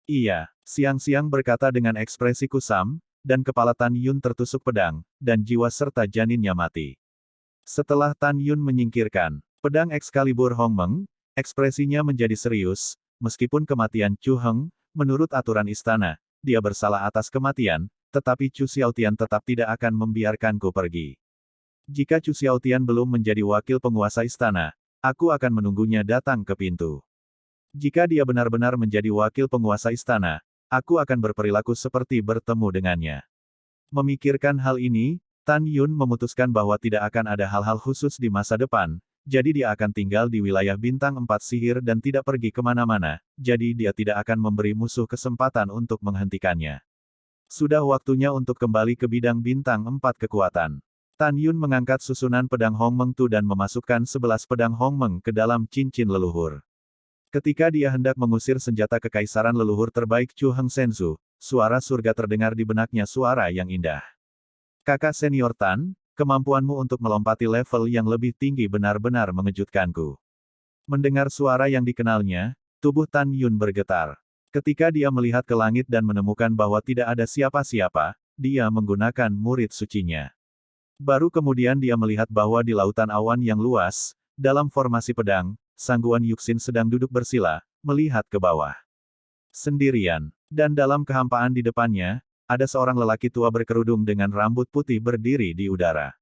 Speaker 1: Iya, Siang-Siang berkata dengan ekspresi kusam, dan kepala Tan Yun tertusuk pedang, dan jiwa serta janinnya mati. Setelah Tan Yun menyingkirkan pedang Excalibur Hongmeng, ekspresinya menjadi serius, meskipun kematian Chu Heng, menurut aturan istana, dia bersalah atas kematian, tetapi Chu Xiaotian tetap tidak akan membiarkanku pergi. Jika Chu Xiaotian belum menjadi wakil penguasa istana, aku akan menunggunya datang ke pintu. Jika dia benar-benar menjadi wakil penguasa istana, aku akan berperilaku seperti bertemu dengannya. Memikirkan hal ini, Tan Yun memutuskan bahwa tidak akan ada hal-hal khusus di masa depan, jadi dia akan tinggal di wilayah bintang 4 sihir dan tidak pergi kemana-mana, jadi dia tidak akan memberi musuh kesempatan untuk menghentikannya. Sudah waktunya untuk kembali ke bidang bintang 4 kekuatan. Tan Yun mengangkat susunan pedang Hongmeng Tu dan memasukkan 11 pedang Hongmeng ke dalam cincin leluhur. Ketika dia hendak mengusir senjata kekaisaran leluhur terbaik Chu Heng Senzu, suara surga terdengar di benaknya, suara yang indah. Kakak senior Tan, kemampuanmu untuk melompati level yang lebih tinggi benar-benar mengejutkanku. Mendengar suara yang dikenalnya, tubuh Tan Yun bergetar. Ketika dia melihat ke langit dan menemukan bahwa tidak ada siapa-siapa, dia menggunakan murid sucinya. Baru kemudian dia melihat bahwa di lautan awan yang luas, dalam formasi pedang, Sangguan Yuxin sedang duduk bersila, melihat ke bawah. Sendirian, dan dalam kehampaan di depannya, ada seorang lelaki tua berkerudung dengan rambut putih berdiri di udara.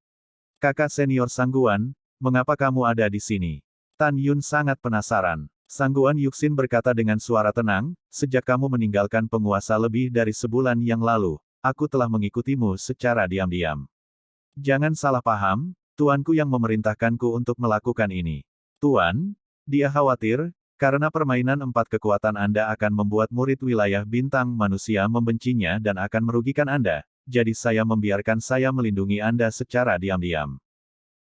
Speaker 1: Kakak senior Sangguan, mengapa kamu ada di sini? Tan Yun sangat penasaran. Sangguan Yuxin berkata dengan suara tenang, sejak kamu meninggalkan penguasa lebih dari sebulan yang lalu, aku telah mengikutimu secara diam-diam. Jangan salah paham, tuanku yang memerintahkanku untuk melakukan ini. Tuan, dia khawatir, karena permainan 4 kekuatan Anda akan membuat murid wilayah bintang manusia membencinya dan akan merugikan Anda, jadi saya membiarkan saya melindungi Anda secara diam-diam.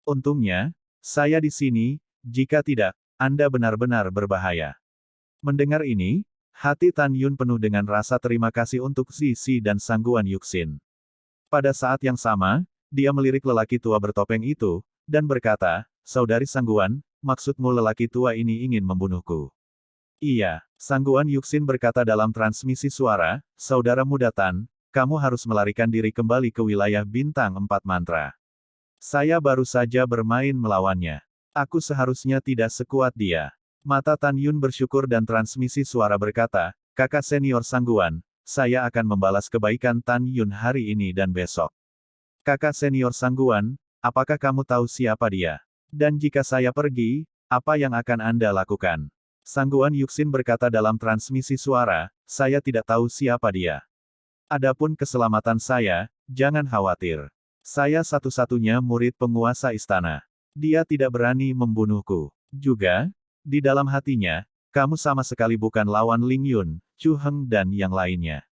Speaker 1: Untungnya, saya di sini, jika tidak, Anda benar-benar berbahaya. Mendengar ini, Hati Tan Yun penuh dengan rasa terima kasih untuk Zizi dan Sangguan Yuxin. Pada saat yang sama, dia melirik lelaki tua bertopeng itu, dan berkata, "Saudari Sangguan, maksudmu lelaki tua ini ingin membunuhku?" "Iya," Sangguan Yuxin berkata dalam transmisi suara, "Saudara muda Tan, kamu harus melarikan diri kembali ke wilayah bintang 4 mantra. Saya baru saja bermain melawannya. Aku seharusnya tidak sekuat dia." Mata Tan Yun bersyukur dan transmisi suara berkata, "Kakak senior Sangguan, saya akan membalas kebaikan Tan Yun hari ini dan besok." "Kakak senior Sangguan, apakah kamu tahu siapa dia? Dan jika saya pergi, apa yang akan Anda lakukan?" Sangguan Yuxin berkata dalam transmisi suara, "Saya tidak tahu siapa dia. Adapun keselamatan saya, jangan khawatir. Saya satu-satunya murid penguasa istana. Dia tidak berani membunuhku. Juga, di dalam hatinya, kamu sama sekali bukan lawan Ling Yun, Chu Heng dan yang lainnya.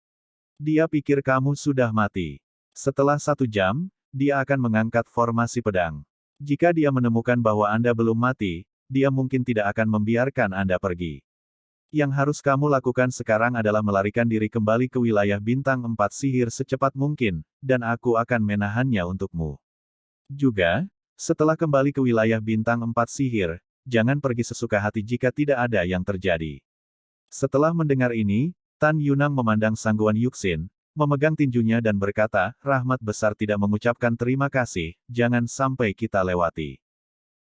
Speaker 1: Dia pikir kamu sudah mati. Setelah 1 jam, dia akan mengangkat formasi pedang. Jika dia menemukan bahwa Anda belum mati, dia mungkin tidak akan membiarkan Anda pergi. Yang harus kamu lakukan sekarang adalah melarikan diri kembali ke wilayah bintang 4 sihir secepat mungkin, dan aku akan menahannya untukmu. Juga, setelah kembali ke wilayah bintang 4 sihir, jangan pergi sesuka hati jika tidak ada yang terjadi." Setelah mendengar ini, Tan Yunang memandang Sangguan Yuxin, memegang tinjunya dan berkata, "Rahmat besar tidak mengucapkan terima kasih, jangan sampai kita lewati.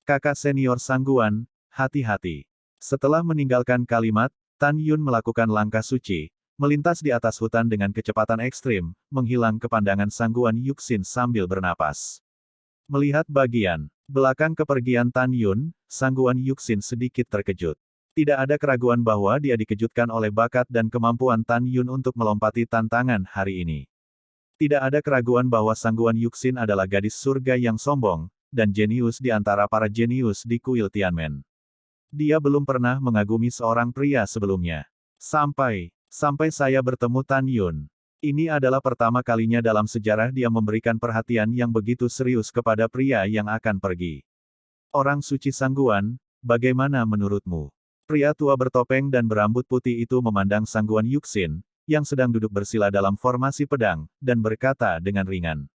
Speaker 1: Kakak senior Sangguan, hati-hati." Setelah meninggalkan kalimat, Tan Yun melakukan langkah suci, melintas di atas hutan dengan kecepatan ekstrim, menghilang ke pandangan Sangguan Yuxin sambil bernapas. Melihat bagian belakang kepergian Tan Yun, Sangguan Yuxin sedikit terkejut. Tidak ada keraguan bahwa dia dikejutkan oleh bakat dan kemampuan Tan Yun untuk melompati tantangan hari ini. Tidak ada keraguan bahwa Sangguan Yuxin adalah gadis surga yang sombong, dan jenius di antara para jenius di kuil Tianmen. Dia belum pernah mengagumi seorang pria sebelumnya. Sampai saya bertemu Tan Yun. Ini adalah pertama kalinya dalam sejarah dia memberikan perhatian yang begitu serius kepada pria yang akan pergi. Orang suci Sangguan, bagaimana menurutmu? Pria tua bertopeng dan berambut putih itu memandang Sangguan Yuxin, yang sedang duduk bersila dalam formasi pedang, dan berkata dengan ringan.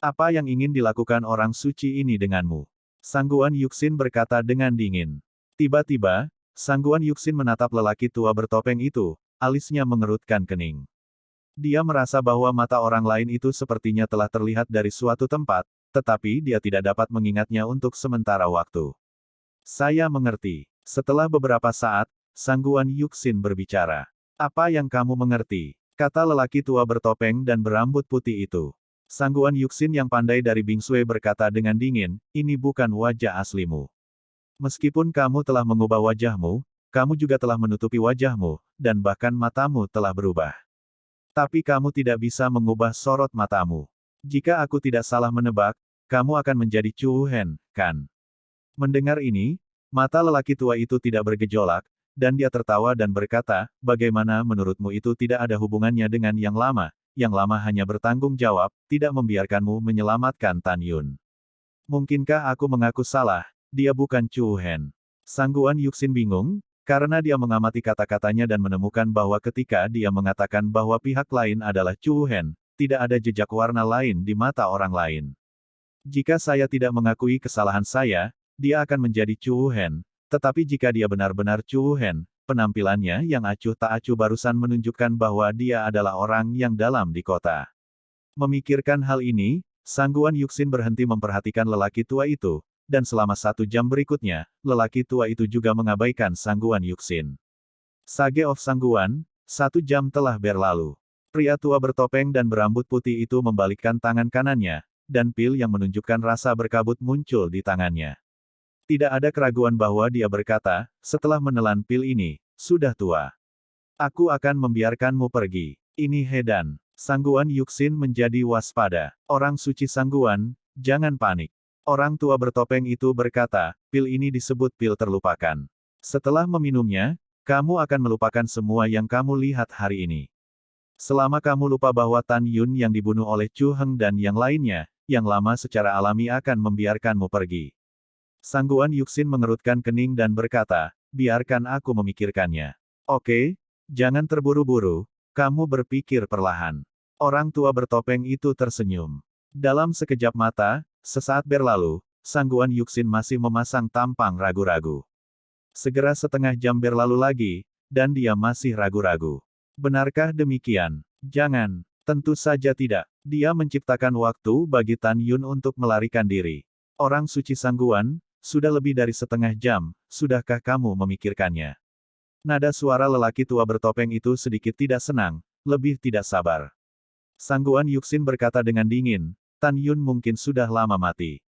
Speaker 1: "Apa yang ingin dilakukan orang suci ini denganmu?" Sangguan Yuxin berkata dengan dingin. Tiba-tiba, Sangguan Yuxin menatap lelaki tua bertopeng itu, alisnya mengerutkan kening. Dia merasa bahwa mata orang lain itu sepertinya telah terlihat dari suatu tempat, tetapi dia tidak dapat mengingatnya untuk sementara waktu. "Saya mengerti." Setelah beberapa saat, Sangguan Yuxin berbicara. "Apa yang kamu mengerti?" kata lelaki tua bertopeng dan berambut putih itu. Sangguan Yuxin yang pandai dari Bing Sui berkata dengan dingin, "Ini bukan wajah aslimu. Meskipun kamu telah mengubah wajahmu, kamu juga telah menutupi wajahmu, dan bahkan matamu telah berubah. Tapi kamu tidak bisa mengubah sorot matamu. Jika aku tidak salah menebak, kamu akan menjadi Chu Hen, kan?" Mendengar ini, mata lelaki tua itu tidak bergejolak, dan dia tertawa dan berkata, "Bagaimana menurutmu itu tidak ada hubungannya dengan yang lama hanya bertanggung jawab, tidak membiarkanmu menyelamatkan Tan Yun. Mungkinkah aku mengaku salah, dia bukan Chu Hen?" Sangguan Yuxin bingung, karena dia mengamati kata-katanya dan menemukan bahwa ketika dia mengatakan bahwa pihak lain adalah Chu Hen, tidak ada jejak warna lain di mata orang lain. "Jika saya tidak mengakui kesalahan saya, dia akan menjadi Chu Hen, tetapi jika dia benar-benar Chu Hen, penampilannya yang acuh tak acuh barusan menunjukkan bahwa dia adalah orang yang dalam di kota." Memikirkan hal ini, Sangguan Yuxin berhenti memperhatikan lelaki tua itu, dan selama 1 jam berikutnya, lelaki tua itu juga mengabaikan Sangguan Yuxin. Sage of Sangguan, 1 jam telah berlalu. Pria tua bertopeng dan berambut putih itu membalikkan tangan kanannya, dan pil yang menunjukkan rasa berkabut muncul di tangannya. Tidak ada keraguan bahwa dia berkata, setelah menelan pil ini, "Sudah tua. Aku akan membiarkanmu pergi." "Ini Hedan." Sangguan Yuxin menjadi waspada. "Orang suci Sangguan, jangan panik." Orang tua bertopeng itu berkata, "Pil ini disebut pil terlupakan. Setelah meminumnya, kamu akan melupakan semua yang kamu lihat hari ini. Selama kamu lupa bahwa Tan Yun yang dibunuh oleh Chu Heng dan yang lainnya, yang lama secara alami akan membiarkanmu pergi." Sangguan Yuxin mengerutkan kening dan berkata, "Biarkan aku memikirkannya." "Oke, Jangan terburu-buru, kamu berpikir perlahan. Orang tua bertopeng itu tersenyum. Dalam sekejap mata, sesaat berlalu, Sangguan Yuxin masih memasang tampang ragu-ragu. Segera setengah jam berlalu lagi, dan dia masih ragu-ragu. Benarkah demikian? Jangan. Tentu saja tidak. Dia menciptakan waktu bagi Tan Yun untuk melarikan diri. Orang suci Sangguan, sudah lebih dari setengah jam, sudahkah kamu memikirkannya? Nada suara lelaki tua bertopeng itu sedikit tidak senang, lebih tidak sabar. Sangguan Yuxin berkata dengan dingin, Tan Yun mungkin sudah lama mati.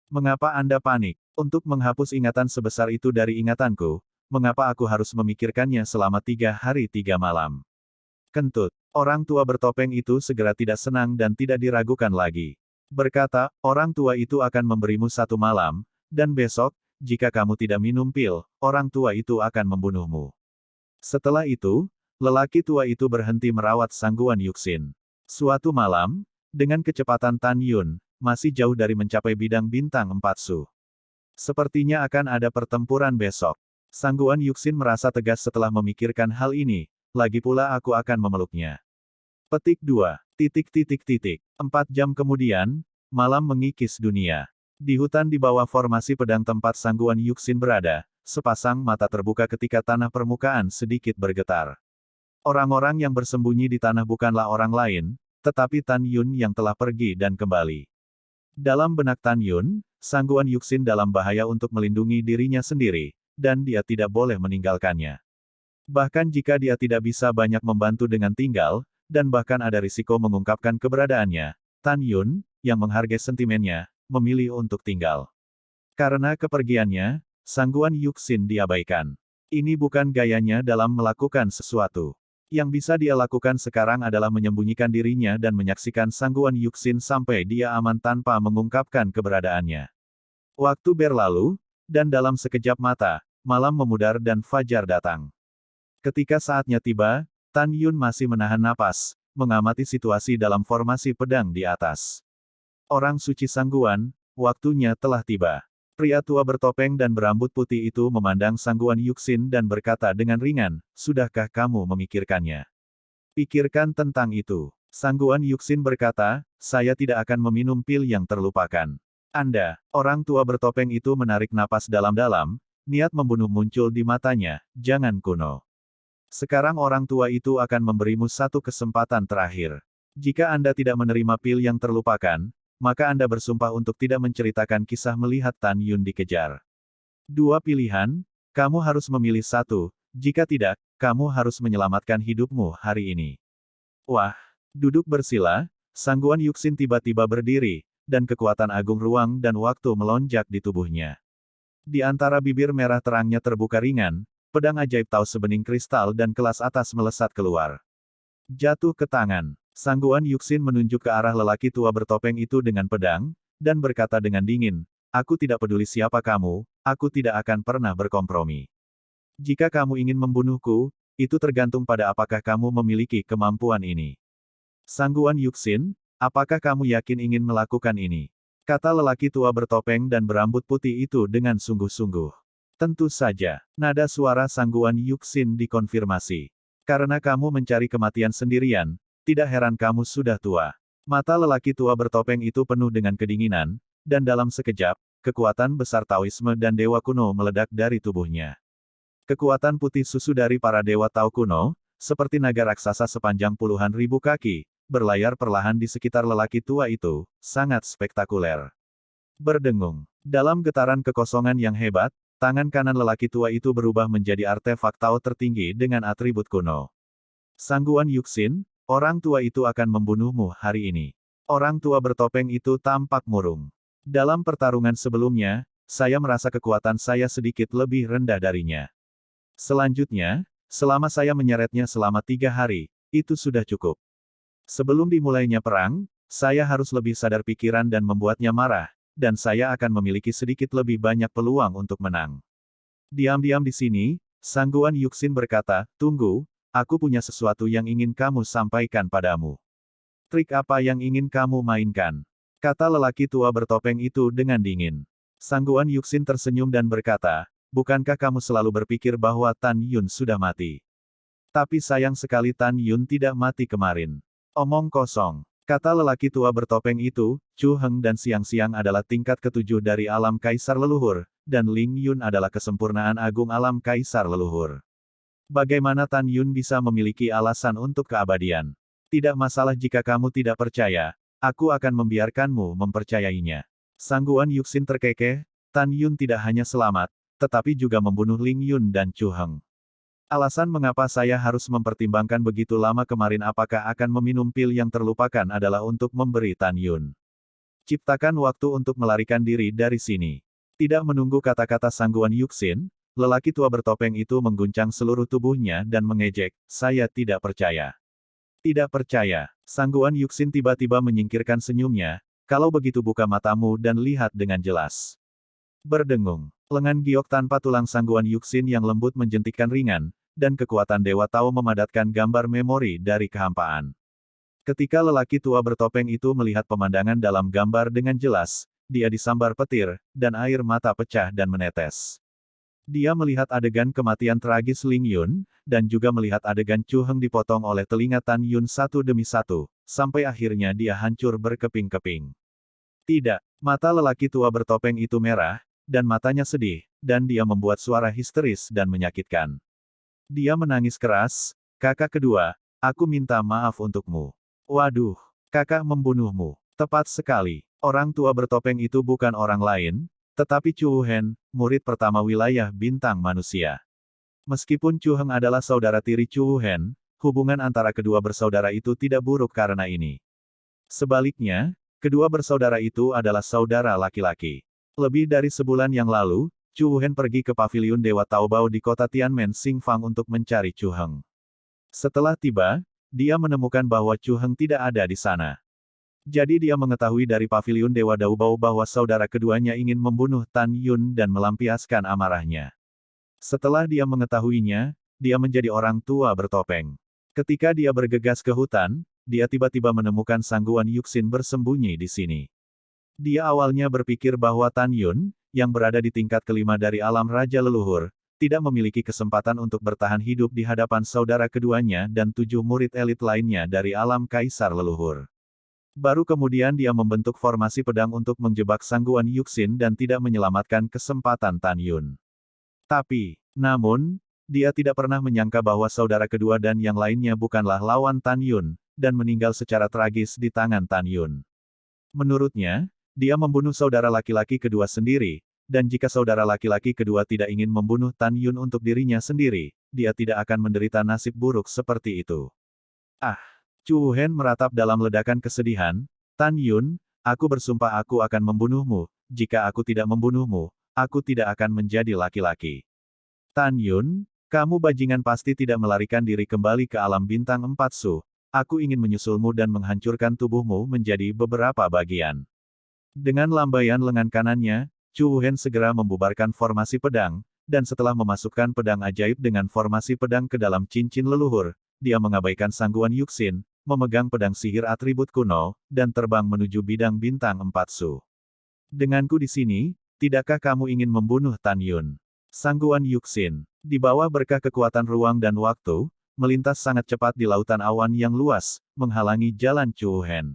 Speaker 1: Mengapa Anda panik? Untuk menghapus ingatan sebesar itu dari ingatanku, mengapa aku harus memikirkannya selama 3 hari 3 malam? Kentut. Orang tua bertopeng itu segera tidak senang dan tidak diragukan lagi. Berkata, orang tua itu akan memberimu 1 malam, dan besok, jika kamu tidak minum pil, orang tua itu akan membunuhmu. Setelah itu, lelaki tua itu berhenti merawat Sangguan Yuxin. Suatu malam, dengan kecepatan Tan Yun, masih jauh dari mencapai bidang bintang 4 Su. Sepertinya akan ada pertempuran besok. Sangguan Yuxin merasa tegas setelah memikirkan hal ini, lagi pula aku akan memeluknya. Petik 2. 4 jam kemudian, malam mengikis dunia. Di hutan di bawah formasi pedang tempat Sangguan Yuxin berada, sepasang mata terbuka ketika tanah permukaan sedikit bergetar. Orang-orang yang bersembunyi di tanah bukanlah orang lain, tetapi Tan Yun yang telah pergi dan kembali. Dalam benak Tan Yun, Sangguan Yuxin dalam bahaya untuk melindungi dirinya sendiri, dan dia tidak boleh meninggalkannya. Bahkan jika dia tidak bisa banyak membantu dengan tinggal, dan bahkan ada risiko mengungkapkan keberadaannya, Tan Yun, yang menghargai sentimennya, memilih untuk tinggal. Karena kepergiannya, Sangguan Yuxin diabaikan. Ini bukan gayanya dalam melakukan sesuatu. Yang bisa dia lakukan sekarang adalah menyembunyikan dirinya dan menyaksikan Sangguan Yuxin sampai dia aman tanpa mengungkapkan keberadaannya. Waktu berlalu, dan dalam sekejap mata, malam memudar dan fajar datang. Ketika saatnya tiba, Tan Yun masih menahan napas, mengamati situasi dalam formasi pedang di atas. Orang suci Sangguan, waktunya telah tiba. Pria tua bertopeng dan berambut putih itu memandang Sangguan Yuxin dan berkata dengan ringan, sudahkah kamu memikirkannya? Pikirkan tentang itu. Sangguan Yuxin berkata, saya tidak akan meminum pil yang terlupakan. Anda, orang tua bertopeng itu menarik napas dalam-dalam, niat membunuh muncul di matanya, jangan kuno. Sekarang orang tua itu akan memberimu 1 kesempatan terakhir. Jika Anda tidak menerima pil yang terlupakan, maka Anda bersumpah untuk tidak menceritakan kisah melihat Tan Yun dikejar. 2 pilihan, kamu harus memilih 1, jika tidak, kamu harus menyelamatkan hidupmu hari ini. Wah! Duduk bersila, Sangguan Yuxin tiba-tiba berdiri, dan kekuatan agung ruang dan waktu melonjak di tubuhnya. Di antara bibir merah terangnya terbuka ringan, pedang ajaib Taos sebening kristal dan kelas atas melesat keluar. Jatuh ke tangan. Sangguan Yuxin menunjuk ke arah lelaki tua bertopeng itu dengan pedang, dan berkata dengan dingin, aku tidak peduli siapa kamu, aku tidak akan pernah berkompromi. Jika kamu ingin membunuhku, itu tergantung pada apakah kamu memiliki kemampuan ini. Sangguan Yuxin, apakah kamu yakin ingin melakukan ini? Kata lelaki tua bertopeng dan berambut putih itu dengan sungguh-sungguh. Tentu saja, nada suara Sangguan Yuxin dikonfirmasi. Karena kamu mencari kematian sendirian, tidak heran kamu sudah tua. Mata lelaki tua bertopeng itu penuh dengan kedinginan, dan dalam sekejap, kekuatan besar Taoisme dan dewa kuno meledak dari tubuhnya. Kekuatan putih susu dari para dewa Tao kuno, seperti naga raksasa sepanjang puluhan ribu kaki, berlayar perlahan di sekitar lelaki tua itu, sangat spektakuler. Berdengung. Dalam getaran kekosongan yang hebat, tangan kanan lelaki tua itu berubah menjadi artefak Tao tertinggi dengan atribut kuno. Sangguan Yuxin, orang tua itu akan membunuhmu hari ini. Orang tua bertopeng itu tampak murung. Dalam pertarungan sebelumnya, saya merasa kekuatan saya sedikit lebih rendah darinya. Selanjutnya, selama saya menyeretnya selama 3 hari, itu sudah cukup. Sebelum dimulainya perang, saya harus lebih sadar pikiran dan membuatnya marah, dan saya akan memiliki sedikit lebih banyak peluang untuk menang. Diam-diam di sini, Sangguan Yuxin berkata, tunggu, aku punya sesuatu yang ingin kamu sampaikan padamu. Trik apa yang ingin kamu mainkan? Kata lelaki tua bertopeng itu dengan dingin. Sangguan Yuxin tersenyum dan berkata, bukankah kamu selalu berpikir bahwa Tan Yun sudah mati? Tapi sayang sekali Tan Yun tidak mati kemarin. Omong kosong. Kata lelaki tua bertopeng itu, Chu Heng dan siang-siang adalah tingkat ketujuh dari alam kaisar leluhur, dan Ling Yun adalah kesempurnaan agung alam kaisar leluhur. Bagaimana Tan Yun bisa memiliki alasan untuk keabadian? Tidak masalah jika kamu tidak percaya, aku akan membiarkanmu mempercayainya. Sangguan Yuxin terkekeh, Tan Yun tidak hanya selamat, tetapi juga membunuh Ling Yun dan Chu Heng. Alasan mengapa saya harus mempertimbangkan begitu lama kemarin apakah akan meminum pil yang terlupakan adalah untuk memberi Tan Yun. Ciptakan waktu untuk melarikan diri dari sini. Tidak menunggu kata-kata Sangguan Yuxin, lelaki tua bertopeng itu mengguncang seluruh tubuhnya dan mengejek, saya tidak percaya. Tidak percaya. Sangguan Yuxin tiba-tiba menyingkirkan senyumnya, kalau begitu buka matamu dan lihat dengan jelas. Berdengung. Lengan giok tanpa tulang Sangguan Yuxin yang lembut menjentikkan ringan, dan kekuatan Dewa Tao memadatkan gambar memori dari kehampaan. Ketika lelaki tua bertopeng itu melihat pemandangan dalam gambar dengan jelas, dia disambar petir, dan air mata pecah dan menetes. Dia melihat adegan kematian tragis Ling Yun, dan juga melihat adegan Chu Heng dipotong oleh telinga Tan Yun satu demi satu, sampai akhirnya dia hancur berkeping-keping. Tidak, mata lelaki tua bertopeng itu merah, dan matanya sedih, dan dia membuat suara histeris dan menyakitkan. Dia menangis keras, kakak kedua, aku minta maaf untukmu. Waduh, kakak membunuhmu. Tepat sekali, orang tua bertopeng itu bukan orang lain, tetapi Chu Hen, murid pertama wilayah bintang manusia. Meskipun Chu Heng adalah saudara tiri Chu Hen, hubungan antara kedua bersaudara itu tidak buruk karena ini. Sebaliknya, kedua bersaudara itu adalah saudara laki-laki. Lebih dari sebulan yang lalu, Chu Hen pergi ke paviliun Dewa Taobao di kota Tianmen Xingfang untuk mencari Chu Heng. Setelah tiba, dia menemukan bahwa Chu Heng tidak ada di sana. Jadi dia mengetahui dari paviliun Dewa Taobao bahwa saudara keduanya ingin membunuh Tan Yun dan melampiaskan amarahnya. Setelah dia mengetahuinya, dia menjadi orang tua bertopeng. Ketika dia bergegas ke hutan, dia tiba-tiba menemukan Sangguan Yuxin bersembunyi di sini. Dia awalnya berpikir bahwa Tan Yun, yang berada di tingkat kelima dari alam raja leluhur, tidak memiliki kesempatan untuk bertahan hidup di hadapan saudara keduanya dan 7 murid elit lainnya dari alam kaisar leluhur. Baru kemudian dia membentuk formasi pedang untuk menjebak Sangguan Yuxin dan tidak menyelamatkan kesempatan Tan Yun. Namun, dia tidak pernah menyangka bahwa saudara kedua dan yang lainnya bukanlah lawan Tan Yun, dan meninggal secara tragis di tangan Tan Yun. Menurutnya, dia membunuh saudara laki-laki kedua sendiri, dan jika saudara laki-laki kedua tidak ingin membunuh Tan Yun untuk dirinya sendiri, dia tidak akan menderita nasib buruk seperti itu. Ah! Chu Hen meratap dalam ledakan kesedihan, Tan Yun, aku bersumpah aku akan membunuhmu, jika aku tidak membunuhmu, aku tidak akan menjadi laki-laki. Tan Yun, kamu bajingan pasti tidak melarikan diri kembali ke alam bintang 4 Su, aku ingin menyusulmu dan menghancurkan tubuhmu menjadi beberapa bagian. Dengan lambaian lengan kanannya, Chu Hen segera membubarkan formasi pedang, dan setelah memasukkan pedang ajaib dengan formasi pedang ke dalam cincin leluhur, dia mengabaikan Sangguan Yuxin, memegang pedang sihir atribut kuno, dan terbang menuju bidang bintang 4 Su. Denganku di sini, tidakkah kamu ingin membunuh Tan Yun? Sangguan Yuxin, di bawah berkah kekuatan ruang dan waktu, melintas sangat cepat di lautan awan yang luas, menghalangi jalan Chu Hen.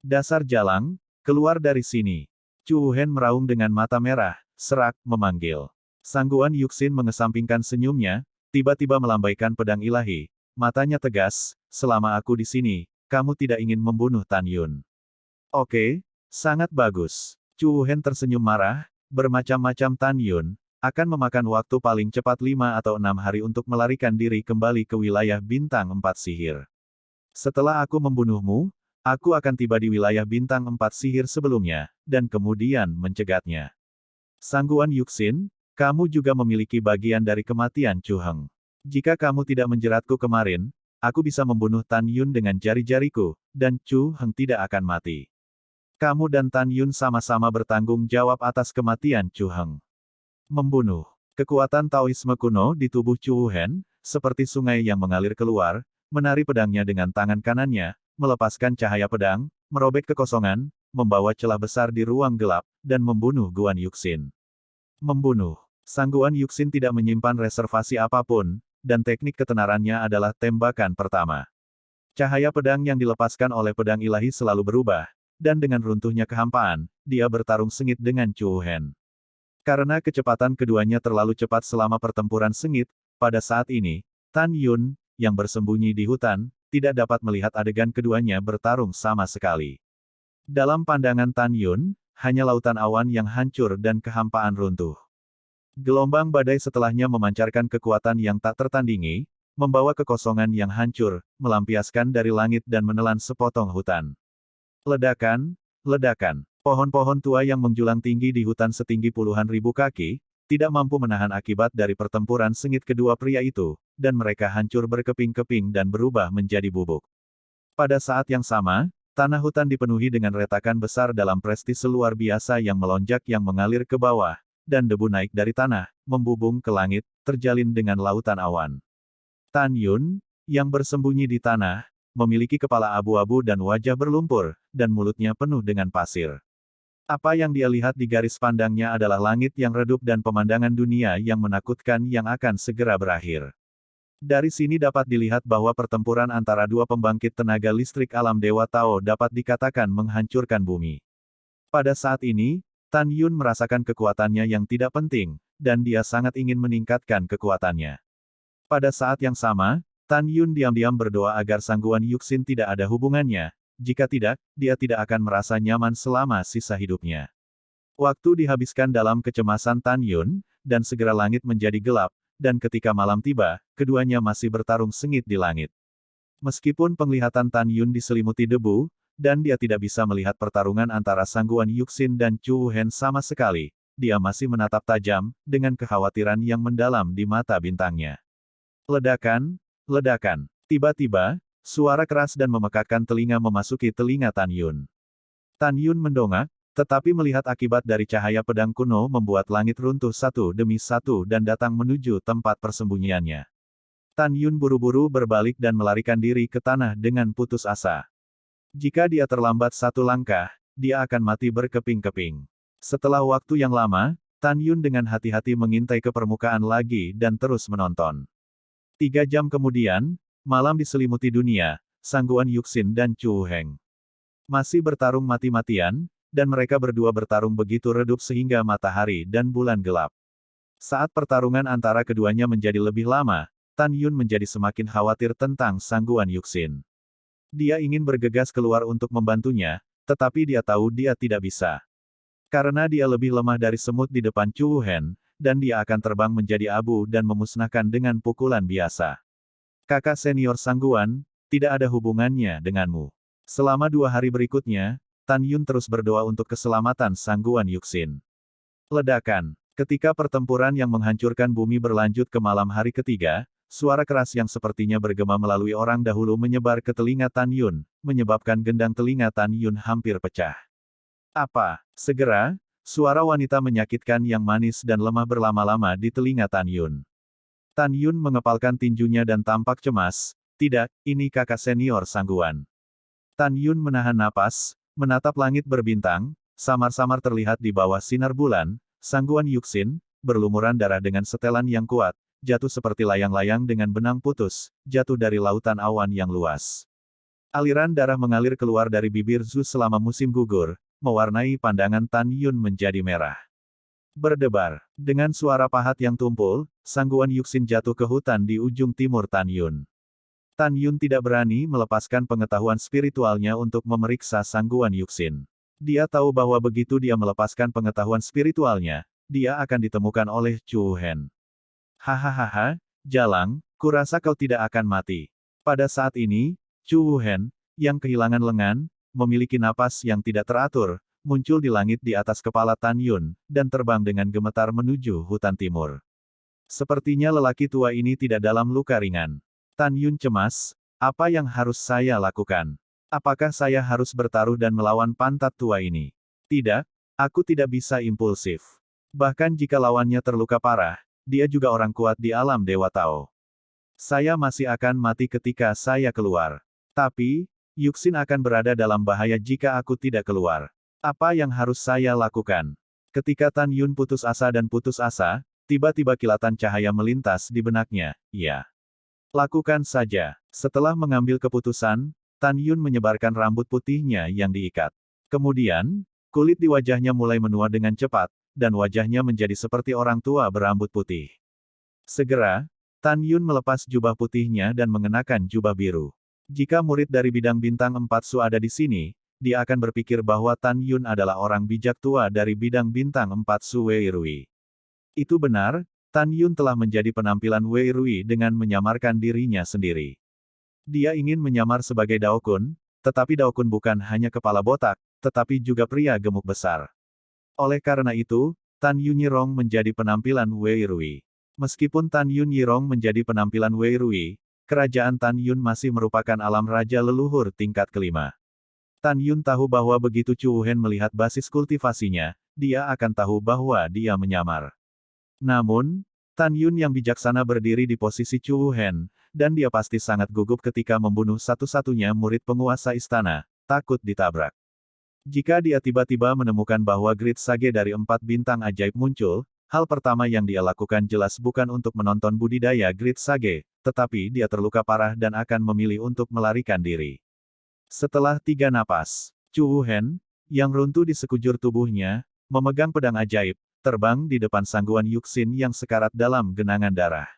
Speaker 1: Dasar jalang, keluar dari sini. Chu Hen meraung dengan mata merah, serak, memanggil. Sangguan Yuxin mengesampingkan senyumnya, tiba-tiba melambaikan pedang ilahi. Matanya tegas, selama aku di sini, kamu tidak ingin membunuh Tan Yun. Oke, sangat bagus. Chu Hen tersenyum marah, bermacam-macam Tan Yun, akan memakan waktu paling cepat 5 atau 6 hari untuk melarikan diri kembali ke wilayah bintang 4 sihir. Setelah aku membunuhmu, aku akan tiba di wilayah bintang 4 sihir sebelumnya, dan kemudian mencegatnya. Sangguan Yuxin, kamu juga memiliki bagian dari kematian Chu Heng. Jika kamu tidak menjeratku kemarin, aku bisa membunuh Tan Yun dengan jari-jariku, dan Chu Heng tidak akan mati. Kamu dan Tan Yun sama-sama bertanggung jawab atas kematian Chu Heng. Membunuh. Kekuatan Taoisme kuno di tubuh Chu Hen, seperti sungai yang mengalir keluar, menari pedangnya dengan tangan kanannya, melepaskan cahaya pedang, merobek kekosongan, membawa celah besar di ruang gelap, dan membunuh Guan Yuxin. Membunuh. Sangguan Yuxin tidak menyimpan reservasi apapun, dan teknik ketenarannya adalah tembakan pertama. Cahaya pedang yang dilepaskan oleh pedang ilahi selalu berubah, dan dengan runtuhnya kehampaan, dia bertarung sengit dengan Chu Hen. Karena kecepatan keduanya terlalu cepat selama pertempuran sengit, pada saat ini, Tan Yun, yang bersembunyi di hutan, tidak dapat melihat adegan keduanya bertarung sama sekali. Dalam pandangan Tan Yun, hanya lautan awan yang hancur dan kehampaan runtuh. Gelombang badai setelahnya memancarkan kekuatan yang tak tertandingi, membawa kekosongan yang hancur, melampiaskan dari langit dan menelan sepotong hutan. Ledakan, ledakan. Pohon-pohon tua yang menjulang tinggi di hutan setinggi puluhan ribu kaki, tidak mampu menahan akibat dari pertempuran sengit kedua pria itu, dan mereka hancur berkeping-keping dan berubah menjadi bubuk. Pada saat yang sama, tanah hutan dipenuhi dengan retakan besar dalam prestis luar biasa yang melonjak yang mengalir ke bawah, dan debu naik dari tanah, membubung ke langit, terjalin dengan lautan awan. Tan Yun, yang bersembunyi di tanah, memiliki kepala abu-abu dan wajah berlumpur, dan mulutnya penuh dengan pasir. Apa yang dia lihat di garis pandangnya adalah langit yang redup dan pemandangan dunia yang menakutkan yang akan segera berakhir. Dari sini dapat dilihat bahwa pertempuran antara dua pembangkit tenaga listrik alam Dewa Tao dapat dikatakan menghancurkan bumi. Pada saat ini, Tan Yun merasakan kekuatannya yang tidak penting, dan dia sangat ingin meningkatkan kekuatannya. Pada saat yang sama, Tan Yun diam-diam berdoa agar sangguan Yuxin tidak ada hubungannya, jika tidak, dia tidak akan merasa nyaman selama sisa hidupnya. Waktu dihabiskan dalam kecemasan Tan Yun, dan segera langit menjadi gelap, dan ketika malam tiba, keduanya masih bertarung sengit di langit. Meskipun penglihatan Tan Yun diselimuti debu, dan dia tidak bisa melihat pertarungan antara sangguan Yuxin dan Chu Hen sama sekali, dia masih menatap tajam, dengan kekhawatiran yang mendalam di mata bintangnya. Ledakan, ledakan. Tiba-tiba, suara keras dan memekakkan telinga memasuki telinga Tan Yun. Tan Yun mendongak, tetapi melihat akibat dari cahaya pedang kuno membuat langit runtuh satu demi satu dan datang menuju tempat persembunyiannya. Tan Yun buru-buru berbalik dan melarikan diri ke tanah dengan putus asa. Jika dia terlambat satu langkah, dia akan mati berkeping-keping. Setelah waktu yang lama, Tan Yun dengan hati-hati mengintai ke permukaan lagi dan terus menonton. 3 jam kemudian, malam diselimuti dunia, sangguan Yuxin dan Chu Heng masih bertarung mati-matian, dan mereka berdua bertarung begitu redup sehingga matahari dan bulan gelap. Saat pertarungan antara keduanya menjadi lebih lama, Tan Yun menjadi semakin khawatir tentang sangguan Yuxin. Dia ingin bergegas keluar untuk membantunya, tetapi dia tahu dia tidak bisa. Karena dia lebih lemah dari semut di depan Chu Hen, dan dia akan terbang menjadi abu dan memusnahkan dengan pukulan biasa. Kakak senior sangguan, tidak ada hubungannya denganmu. Selama 2 hari berikutnya, Tan Yun terus berdoa untuk keselamatan sangguan Yuxin. Ledakan. Ketika pertempuran yang menghancurkan bumi berlanjut ke malam hari ketiga, suara keras yang sepertinya bergema melalui orang dahulu menyebar ke telinga Tan Yun, menyebabkan gendang telinga Tan Yun hampir pecah. Apa? Segera, suara wanita menyakitkan yang manis dan lemah berlama-lama di telinga Tan Yun. Tan Yun mengepalkan tinjunya dan tampak cemas. Tidak, ini kakak senior sangguan. Tan Yun menahan napas, menatap langit berbintang, samar-samar terlihat di bawah sinar bulan, sangguan Yuxin, berlumuran darah dengan setelan yang kuat, jatuh seperti layang-layang dengan benang putus, jatuh dari lautan awan yang luas. Aliran darah mengalir keluar dari bibir Zhu selama musim gugur, mewarnai pandangan Tan Yun menjadi merah. Berdebar. Dengan suara pahat yang tumpul, sangguan Yuxin jatuh ke hutan di ujung timur Tan Yun. Tan Yun tidak berani melepaskan pengetahuan spiritualnya untuk memeriksa sangguan Yuxin. Dia tahu bahwa begitu dia melepaskan pengetahuan spiritualnya, dia akan ditemukan oleh Chu Hen. Hahaha, Jalang, kurasa kau tidak akan mati. Pada saat ini, Chu Hen, yang kehilangan lengan, memiliki napas yang tidak teratur, muncul di langit di atas kepala Tan Yun, dan terbang dengan gemetar menuju hutan timur. Sepertinya lelaki tua ini tidak dalam luka ringan. Tan Yun cemas, apa yang harus saya lakukan? Apakah saya harus bertaruh dan melawan pantat tua ini? Tidak, aku tidak bisa impulsif. Bahkan jika lawannya terluka parah, dia juga orang kuat di alam Dewa Tao. Saya masih akan mati ketika saya keluar. Tapi, Yuxin akan berada dalam bahaya jika aku tidak keluar. Apa yang harus saya lakukan? Ketika Tan Yun putus asa, Tiba-tiba kilatan cahaya melintas di benaknya. Ya. Lakukan saja. Setelah mengambil keputusan, Tan Yun menyebarkan rambut putihnya yang diikat. Kemudian, kulit di wajahnya mulai menua dengan cepat, dan wajahnya menjadi seperti orang tua berambut putih. Segera, Tan Yun melepas jubah putihnya dan mengenakan jubah biru. Jika murid dari bidang bintang 4 Su ada di sini, dia akan berpikir bahwa Tan Yun adalah orang bijak tua dari bidang bintang 4 Su Wei Rui. Itu benar, Tan Yun telah menjadi penampilan Wei Rui dengan menyamarkan dirinya sendiri. Dia ingin menyamar sebagai Dao Kun, tetapi Dao Kun bukan hanya kepala botak, tetapi juga pria gemuk besar. Oleh karena itu, Tan Yun Yirong menjadi penampilan Wei Rui. Meskipun Tan Yun Yirong menjadi penampilan Wei Rui, kerajaan Tan Yun masih merupakan alam raja leluhur tingkat kelima. Tan Yun tahu bahwa begitu Chu Wuhen melihat basis kultivasinya, dia akan tahu bahwa dia menyamar. Namun, Tan Yun yang bijaksana berdiri di posisi Chu Wuhen, dan dia pasti sangat gugup ketika membunuh satu-satunya murid penguasa istana, takut ditabrak. Jika dia tiba-tiba menemukan bahwa Grid Sage dari 4 bintang ajaib muncul, hal pertama yang dia lakukan jelas bukan untuk menonton budidaya Grid Sage, tetapi dia terluka parah dan akan memilih untuk melarikan diri. Setelah 3 napas, Chu Wuhen, yang runtuh di sekujur tubuhnya, memegang pedang ajaib, terbang di depan sangguan Yuxin yang sekarat dalam genangan darah.